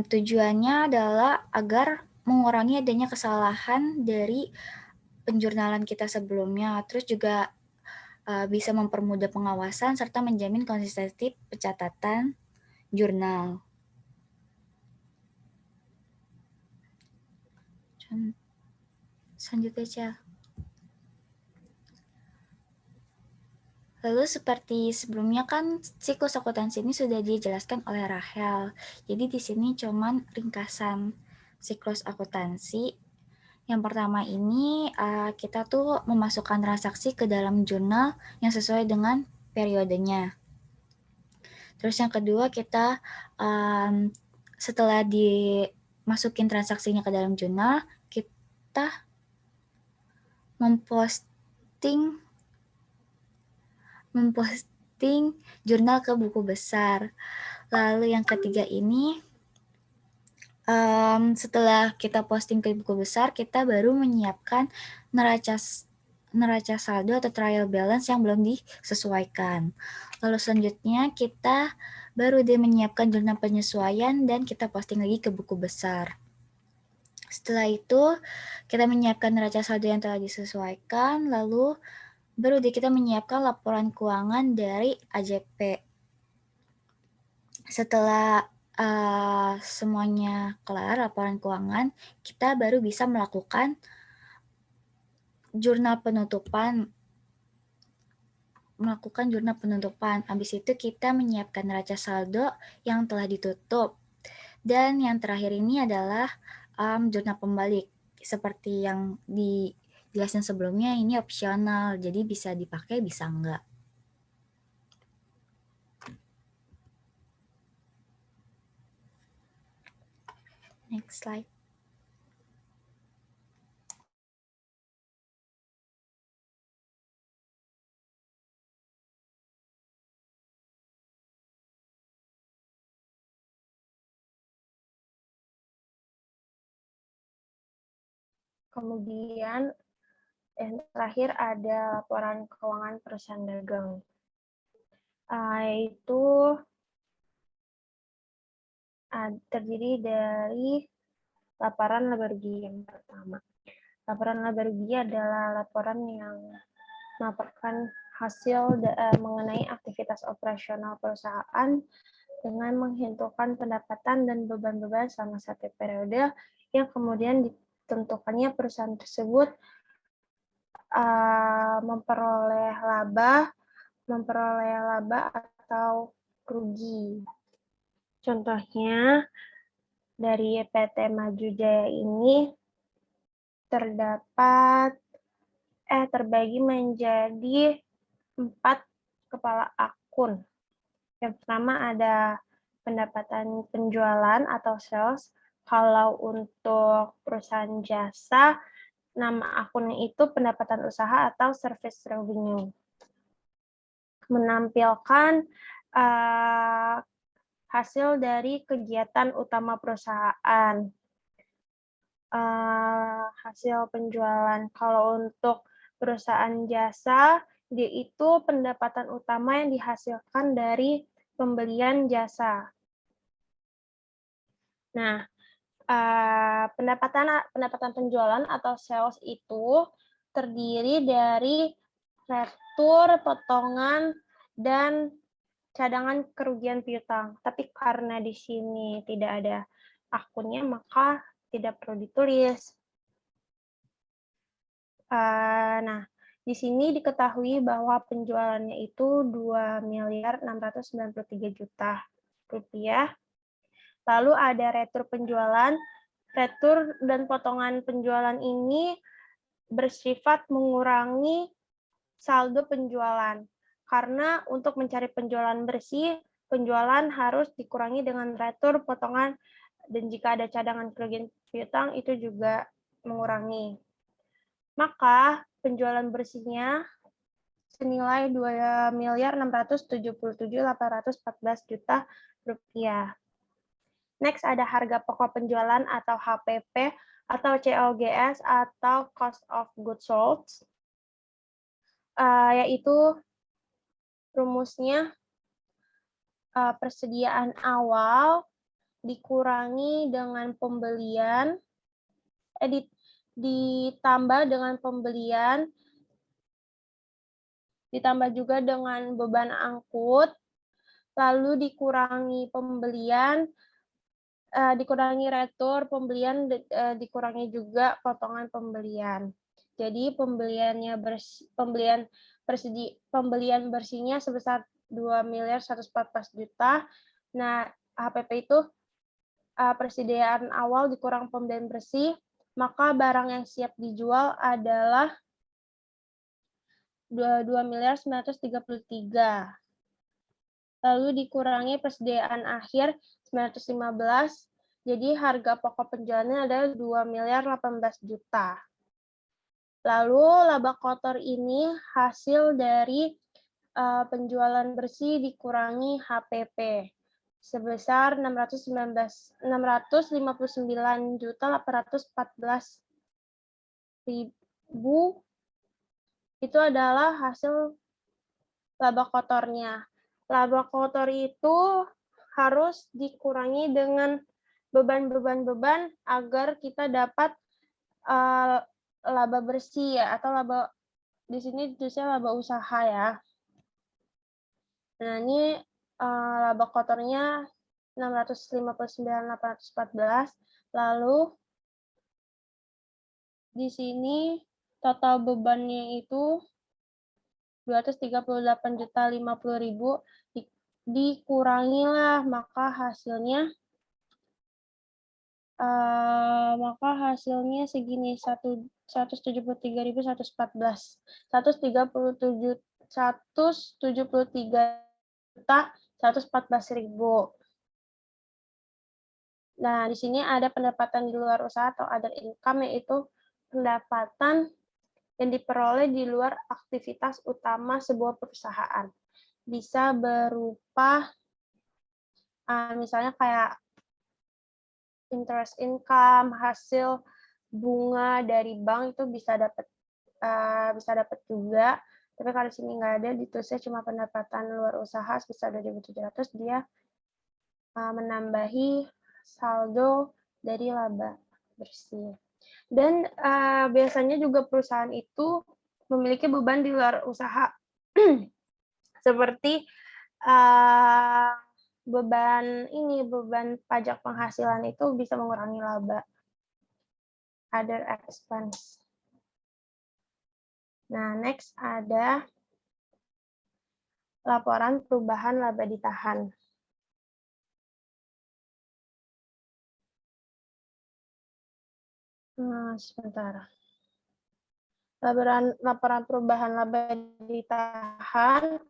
tujuannya adalah agar mengurangi adanya kesalahan dari penjurnalan kita sebelumnya. Terus juga bisa mempermudah pengawasan serta menjamin konsistensi pencatatan jurnal. Selanjutnya, Cel. Lalu seperti sebelumnya kan siklus akuntansi ini sudah dijelaskan oleh Rahel. Jadi di sini cuman ringkasan siklus akuntansi. Yang pertama ini kita tuh memasukkan transaksi ke dalam jurnal yang sesuai dengan periodenya. Terus yang kedua kita setelah dimasukin transaksinya ke dalam jurnal, kita memposting jurnal ke buku besar. Lalu yang ketiga ini setelah kita posting ke buku besar, kita baru menyiapkan neraca saldo atau trial balance yang belum disesuaikan. Lalu selanjutnya kita baru menyiapkan jurnal penyesuaian dan kita posting lagi ke buku besar. Setelah itu kita menyiapkan neraca saldo yang telah disesuaikan, lalu baru kita menyiapkan laporan keuangan dari AJP. Setelah semuanya kelar laporan keuangan, kita baru bisa melakukan jurnal penutupan. Habis itu kita menyiapkan neraca saldo yang telah ditutup. Dan yang terakhir ini adalah jurnal pembalik. Seperti yang dijelasin sebelumnya, ini opsional, jadi bisa dipakai, bisa enggak. Next slide. Kemudian yang terakhir ada laporan keuangan perusahaan dagang. Itu terdiri dari laporan laba rugi yang pertama. Laporan laba rugi adalah laporan yang melaporkan hasil mengenai aktivitas operasional perusahaan dengan menghitungkan pendapatan dan beban-beban selama satu periode yang kemudian ditentukannya perusahaan tersebut memperoleh laba atau rugi. Contohnya dari PT Maju Jaya ini terbagi menjadi 4 kepala akun. Yang pertama ada pendapatan penjualan atau sales. Kalau untuk perusahaan jasa, nama akunnya itu pendapatan usaha atau service revenue. Menampilkan hasil dari kegiatan utama perusahaan. Hasil penjualan. Kalau untuk perusahaan jasa, dia itu pendapatan utama yang dihasilkan dari pembelian jasa. Nah, Pendapatan penjualan atau sales itu terdiri dari retur, potongan, dan cadangan kerugian piutang. Tapi karena di sini tidak ada akunnya, maka tidak perlu ditulis. Nah, di sini diketahui bahwa penjualannya itu 2.693 juta rupiah. Lalu ada retur penjualan. Retur dan potongan penjualan ini bersifat mengurangi saldo penjualan. Karena untuk mencari penjualan bersih, penjualan harus dikurangi dengan retur, potongan, dan jika ada cadangan kerugian piutang itu juga mengurangi. Maka penjualan bersihnya senilai 2.677.814 juta rupiah. Next ada harga pokok penjualan atau HPP atau COGS atau Cost of Goods Sold, yaitu rumusnya persediaan awal dikurangi dengan pembelian, ditambah dengan pembelian, ditambah juga dengan beban angkut, lalu dikurangi pembelian, dikurangi retur pembelian, dikurangi juga potongan pembelian. Jadi pembelian bersihnya sebesar 2.114 juta. Nah, HPP itu persediaan awal dikurang pembelian bersih, maka barang yang siap dijual adalah 2.933. Lalu dikurangi persediaan akhir 915, jadi harga pokok penjualannya adalah 2.018 juta. Lalu laba kotor ini hasil dari penjualan bersih dikurangi HPP sebesar 659.814.000. Itu adalah hasil laba kotornya. Laba kotor itu harus dikurangi dengan beban agar kita dapat laba bersih ya, atau laba di sini tulisnya laba usaha ya. Nah, ini laba kotornya 659.814. Lalu di sini total bebannya itu 238.050.000, dikurangilah, maka hasilnya segini, 173.114, 173.114.000. Nah, di sini ada pendapatan di luar usaha atau other income, yaitu pendapatan yang diperoleh di luar aktivitas utama sebuah perusahaan. Bisa berupa misalnya kayak interest income, hasil bunga dari bank itu bisa dapat juga. Tapi kalau di sini nggak ada, ditulisnya cuma pendapatan luar usaha sebesar 2.700, dia menambahi saldo dari laba bersih. Dan biasanya juga perusahaan itu memiliki beban di luar usaha seperti beban pajak penghasilan itu bisa mengurangi laba. Other expense. Nah, next ada laporan perubahan laba ditahan. Sebentar. Laporan perubahan laba ditahan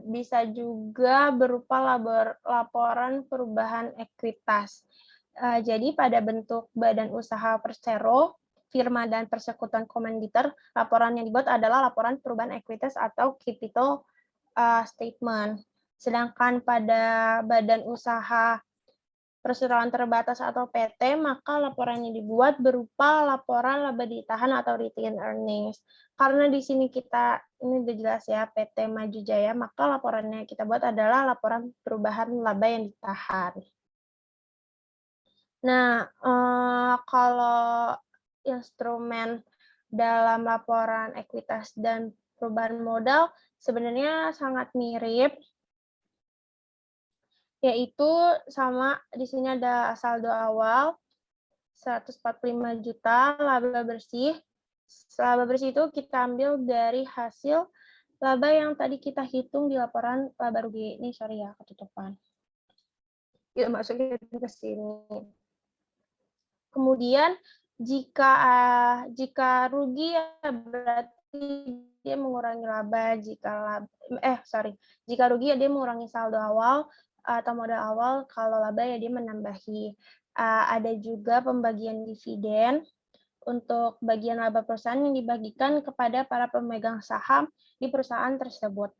bisa juga berupa laporan perubahan ekuitas. Jadi pada bentuk badan usaha persero, firma dan persekutuan komanditer, laporan yang dibuat adalah laporan perubahan ekuitas atau capital statement. Sedangkan pada badan usaha perseroan terbatas atau PT, maka laporan yang dibuat berupa laporan laba ditahan atau retained earnings. Karena di sini ini udah jelas ya, PT Maju Jaya, maka laporannya kita buat adalah laporan perubahan laba yang ditahan. Nah, kalau instrumen dalam laporan ekuitas dan perubahan modal sebenarnya sangat mirip, yaitu sama di sini ada saldo awal 145 juta laba bersih. Laba bersih itu kita ambil dari hasil laba yang tadi kita hitung di laporan laba rugi. Ini sorry ya, ketutupan. Yuk masukin ke sini. Kemudian jika rugi ya berarti dia mengurangi laba, jika rugi ya dia mengurangi saldo awal atau modal awal, kalau laba ya dia menambahi. Ada juga pembagian dividen untuk bagian laba perusahaan yang dibagikan kepada para pemegang saham di perusahaan tersebut.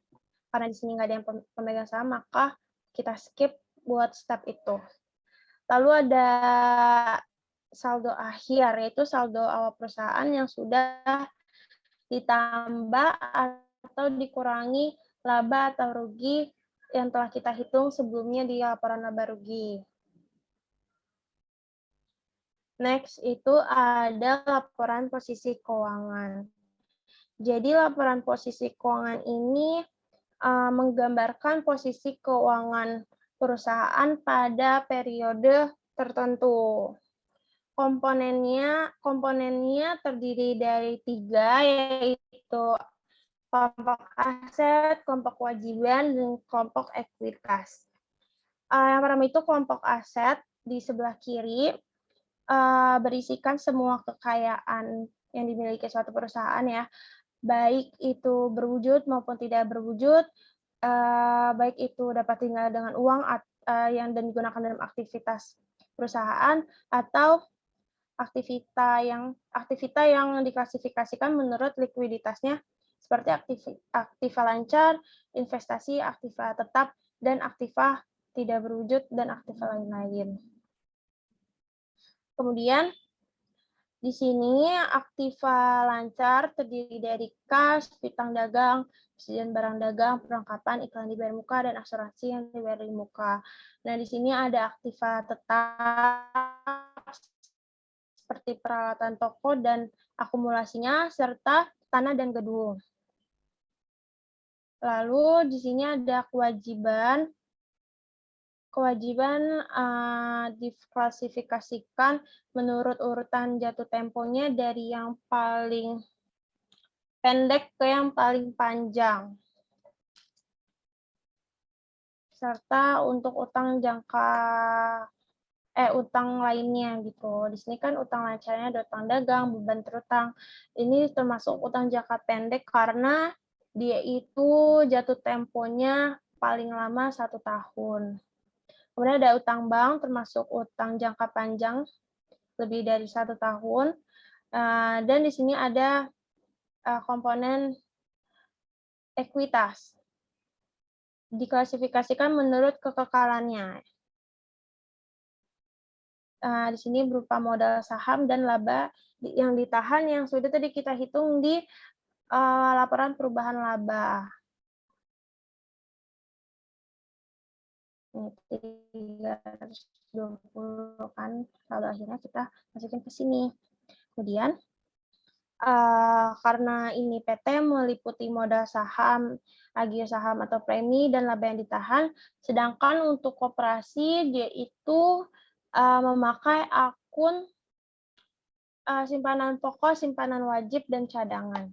Karena di sini nggak ada yang pemegang saham, maka kita skip buat step itu. Lalu ada saldo akhir, yaitu saldo awal perusahaan yang sudah ditambah atau dikurangi laba atau rugi yang telah kita hitung sebelumnya di laporan laba rugi. Next itu ada laporan posisi keuangan. Jadi laporan posisi keuangan ini menggambarkan posisi keuangan perusahaan pada periode tertentu. Komponennya terdiri dari 3, yaitu kelompok aset, kelompok kewajiban, dan kelompok ekuitas. Yang pertama itu kelompok aset di sebelah kiri berisikan semua kekayaan yang dimiliki suatu perusahaan ya, baik itu berwujud maupun tidak berwujud, baik itu dapat tinggal dengan uang yang digunakan dalam aktivitas perusahaan atau aktivita yang diklasifikasikan menurut likuiditasnya seperti aktiva lancar, investasi, aktiva tetap, dan aktiva tidak berwujud, dan aktiva lain-lain. Kemudian di sini aktiva lancar terdiri dari kas, piutang dagang, persediaan barang dagang, perlengkapan, iklan dibayar muka, dan asuransi yang dibayar di muka. Nah, di sini ada aktiva tetap seperti peralatan toko dan akumulasinya, serta tanah dan gedung. Lalu di sini ada kewajiban. Kewajiban diklasifikasikan menurut urutan jatuh temponya dari yang paling pendek ke yang paling panjang. Serta untuk utang utang lainnya gitu. Di sini kan utang lancarnya ada utang dagang, beban terutang. Ini termasuk utang jangka pendek karena dia itu jatuh temponya paling lama 1 tahun. Kemudian ada utang bank, termasuk utang jangka panjang lebih dari 1 tahun. Dan di sini ada komponen ekuitas. Diklasifikasikan menurut kekekalannya. Di sini berupa modal saham dan laba yang ditahan yang sudah tadi kita hitung di laporan perubahan laba. Ini 320 kan, saldo akhirnya kita masukin ke sini. Kemudian karena ini PT meliputi modal saham, agio saham atau premi, dan laba yang ditahan, sedangkan untuk koperasi dia itu memakai akun simpanan pokok, simpanan wajib, dan cadangan.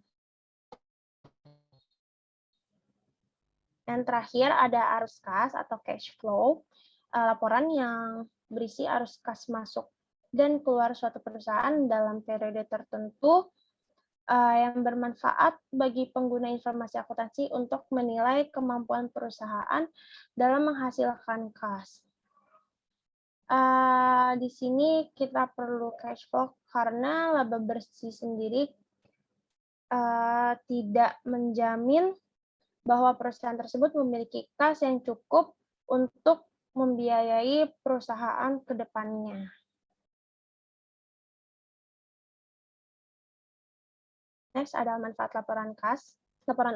Yang terakhir ada arus kas atau cash flow, laporan yang berisi arus kas masuk dan keluar suatu perusahaan dalam periode tertentu yang bermanfaat bagi pengguna informasi akuntansi untuk menilai kemampuan perusahaan dalam menghasilkan kas. Di sini kita perlu cash flow karena laba bersih sendiri tidak menjamin bahwa perusahaan tersebut memiliki kas yang cukup untuk membiayai perusahaan ke depannya. Next, ada manfaat laporan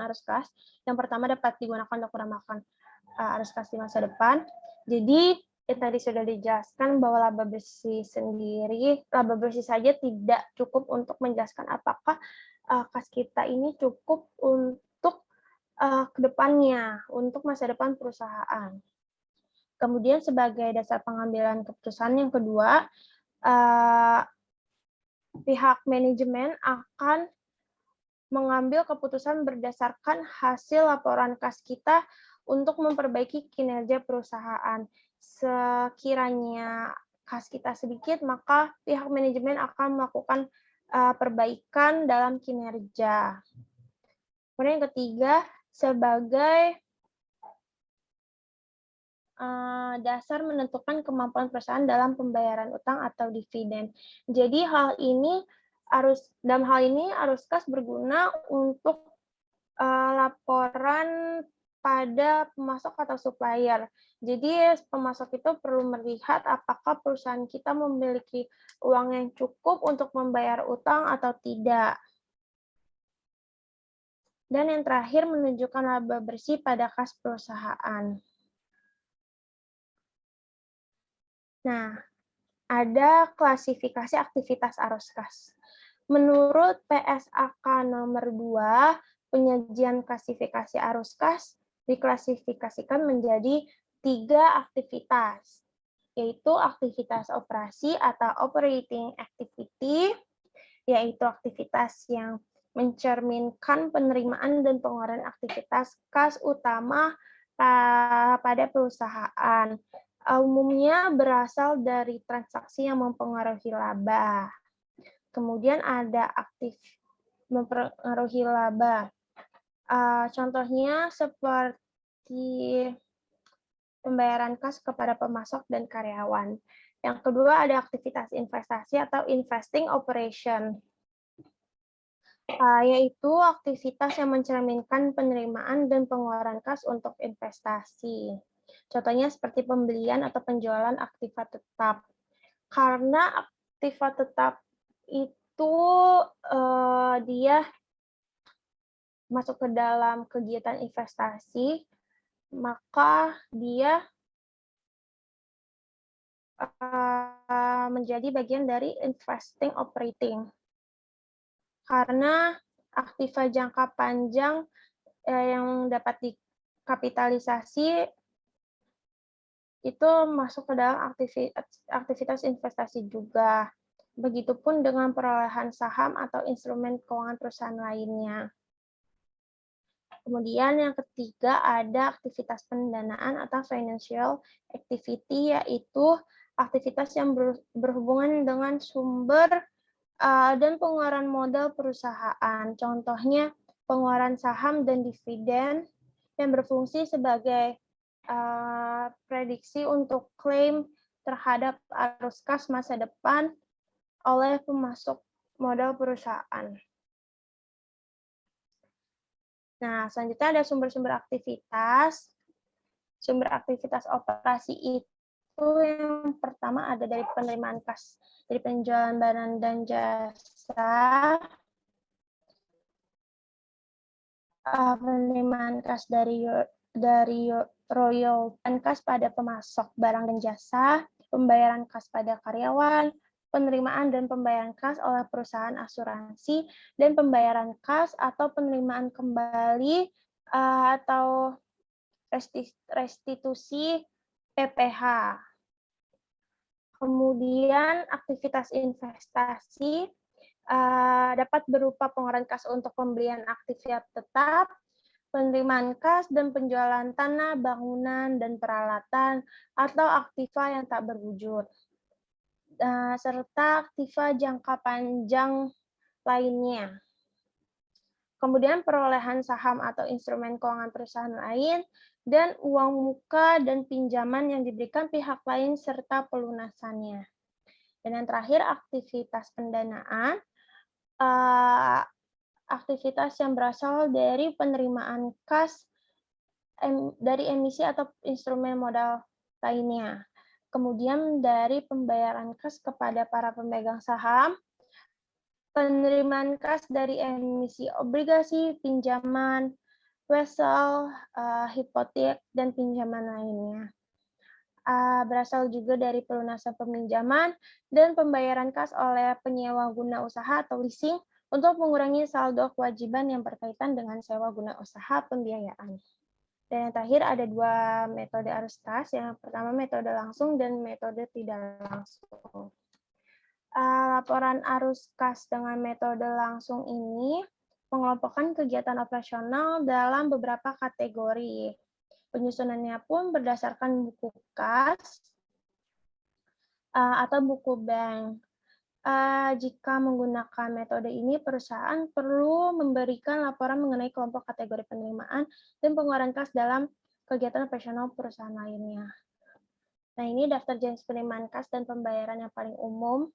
arus kas. Yang pertama dapat digunakan untuk menambahkan arus kas di masa depan. Jadi, yang tadi sudah dijelaskan bahwa laba bersih saja tidak cukup untuk menjelaskan apakah kas kita ini cukup untuk kedepannya, untuk masa depan perusahaan. Kemudian sebagai dasar pengambilan keputusan yang kedua, pihak manajemen akan mengambil keputusan berdasarkan hasil laporan kas kita untuk memperbaiki kinerja perusahaan. Sekiranya kas kita sedikit, maka pihak manajemen akan melakukan perbaikan dalam kinerja. Kemudian yang ketiga, sebagai dasar menentukan kemampuan perusahaan dalam pembayaran utang atau dividen. Jadi dalam hal ini arus kas berguna untuk laporan pada pemasok atau supplier. Jadi pemasok itu perlu melihat apakah perusahaan kita memiliki uang yang cukup untuk membayar utang atau tidak. Dan yang terakhir menunjukkan laba bersih pada kas perusahaan. Nah, ada klasifikasi aktivitas arus kas. Menurut PSAK nomor 2, penyajian klasifikasi arus kas diklasifikasikan menjadi 3 aktivitas, yaitu aktivitas operasi atau operating activity, yaitu aktivitas yang mencerminkan penerimaan dan pengeluaran aktivitas kas utama pada perusahaan. Umumnya berasal dari transaksi yang mempengaruhi laba. Kemudian ada mempengaruhi laba. Contohnya seperti pembayaran kas kepada pemasok dan karyawan. Yang kedua ada aktivitas investasi atau investing operation, yaitu aktivitas yang mencerminkan penerimaan dan pengeluaran kas untuk investasi. Contohnya seperti pembelian atau penjualan aktiva tetap. Karena aktiva tetap itu dia masuk ke dalam kegiatan investasi, maka dia menjadi bagian dari investing operating. Karena aktiva jangka panjang yang dapat dikapitalisasi itu masuk ke dalam aktivitas investasi juga. Begitupun dengan perolehan saham atau instrumen keuangan perusahaan lainnya. Kemudian yang ketiga ada aktivitas pendanaan atau financial activity, yaitu aktivitas yang berhubungan dengan sumber dan pengeluaran modal perusahaan. Contohnya pengeluaran saham dan dividen yang berfungsi sebagai prediksi untuk klaim terhadap arus kas masa depan oleh pemasok modal perusahaan. Nah, selanjutnya ada sumber-sumber aktivitas. Sumber aktivitas operasi itu yang pertama ada dari penerimaan kas dari penjualan barang dan jasa, penerimaan kas dari royalti kas pada pemasok barang dan jasa, pembayaran kas pada karyawan, penerimaan dan pembayaran kas oleh perusahaan asuransi, dan pembayaran kas atau penerimaan kembali atau restitusi PPh. Kemudian aktivitas investasi dapat berupa pengeluaran kas untuk pembelian aktivitas tetap, penerimaan kas dan penjualan tanah, bangunan, dan peralatan, atau aktiva yang tak berwujud. Serta aktiva jangka panjang lainnya. Kemudian perolehan saham atau instrumen keuangan perusahaan lain, dan uang muka dan pinjaman yang diberikan pihak lain serta pelunasannya. Dan yang terakhir aktivitas pendanaan, aktivitas yang berasal dari penerimaan kas dari emisi atau instrumen modal lainnya. Kemudian dari pembayaran kas kepada para pemegang saham, penerimaan kas dari emisi obligasi, pinjaman, wesel, hipotek, dan pinjaman lainnya. berasal juga dari pelunasan peminjaman dan pembayaran kas oleh penyewa guna usaha atau leasing untuk mengurangi saldo kewajiban yang berkaitan dengan sewa guna usaha pembiayaan. Dan yang terakhir ada 2 metode arus kas, yang pertama metode langsung dan metode tidak langsung. Laporan arus kas dengan metode langsung ini mengelompokkan kegiatan operasional dalam beberapa kategori. Penyusunannya pun berdasarkan buku kas atau buku bank. Jika menggunakan metode ini, perusahaan perlu memberikan laporan mengenai kelompok kategori penerimaan dan pengeluaran kas dalam kegiatan operasional perusahaan lainnya. Nah, ini daftar jenis penerimaan kas dan pembayaran yang paling umum.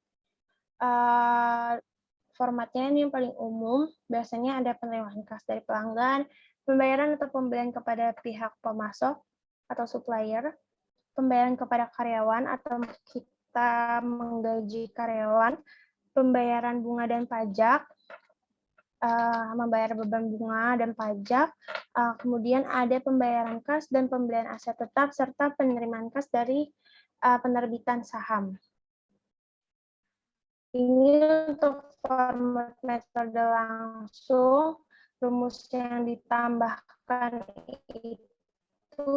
Formatnya ini yang paling umum, biasanya ada penerimaan kas dari pelanggan, pembayaran atau pembelian kepada pihak pemasok atau supplier, pembayaran kepada karyawan atau kita menggaji karyawan, pembayaran bunga dan pajak, membayar beban bunga dan pajak, kemudian ada pembayaran kas dan pembelian aset tetap, serta penerimaan kas dari penerbitan saham. Ini untuk format metode langsung, rumus yang ditambahkan itu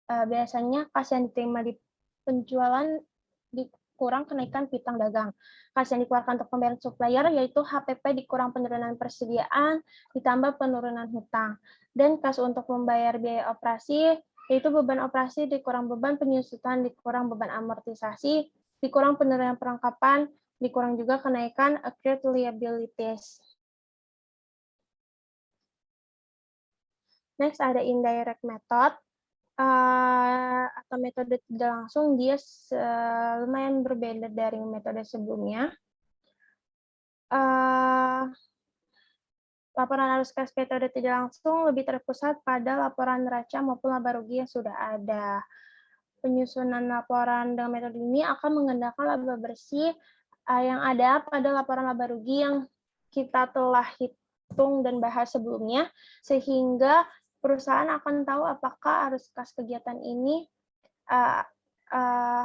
biasanya kas yang diterima di penjualan dikurang kenaikan piutang dagang. Kas yang dikeluarkan untuk pembayaran supplier yaitu HPP dikurang penurunan persediaan ditambah penurunan hutang. Dan kas untuk membayar biaya operasi yaitu beban operasi dikurang beban penyusutan dikurang beban amortisasi dikurang penurunan perlengkapan dikurang juga kenaikan accrued liabilities. Next ada indirect method. Atau metode tidak langsung, dia lumayan berbeda dari metode sebelumnya. Laporan arus kas metode tidak langsung lebih terpusat pada laporan neraca maupun laba rugi yang sudah ada. Penyusunan laporan dengan metode ini akan menggunakan laba bersih yang ada pada laporan laba rugi yang kita telah hitung dan bahas sebelumnya, sehingga perusahaan akan tahu apakah arus kas kegiatan ini,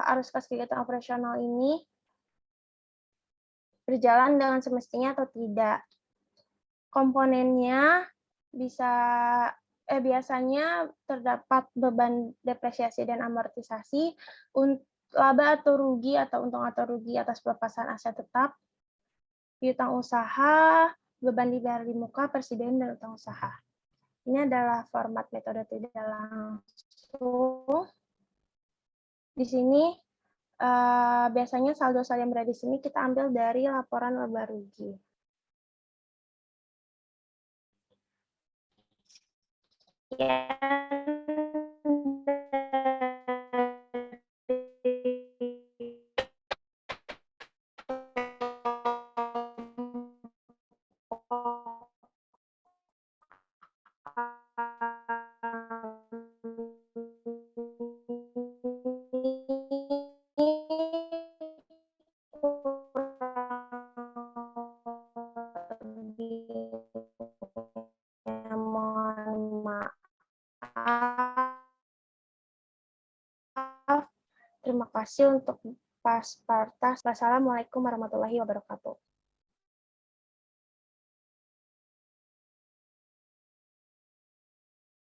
arus kas kegiatan operasional ini berjalan dengan semestinya atau tidak. Komponennya biasanya terdapat beban depresiasi dan amortisasi, laba atau rugi atau untung atau rugi atas pelepasan aset tetap, piutang usaha, beban dibayar di muka, persediaan dan utang usaha. Ini adalah format metode tidak langsung. Di sini biasanya saldo-saldo yang berada di sini kita ambil dari laporan laba rugi. Mohon maaf. Terima kasih untuk Pak Spartas. Wassalamualaikum warahmatullahi wabarakatuh.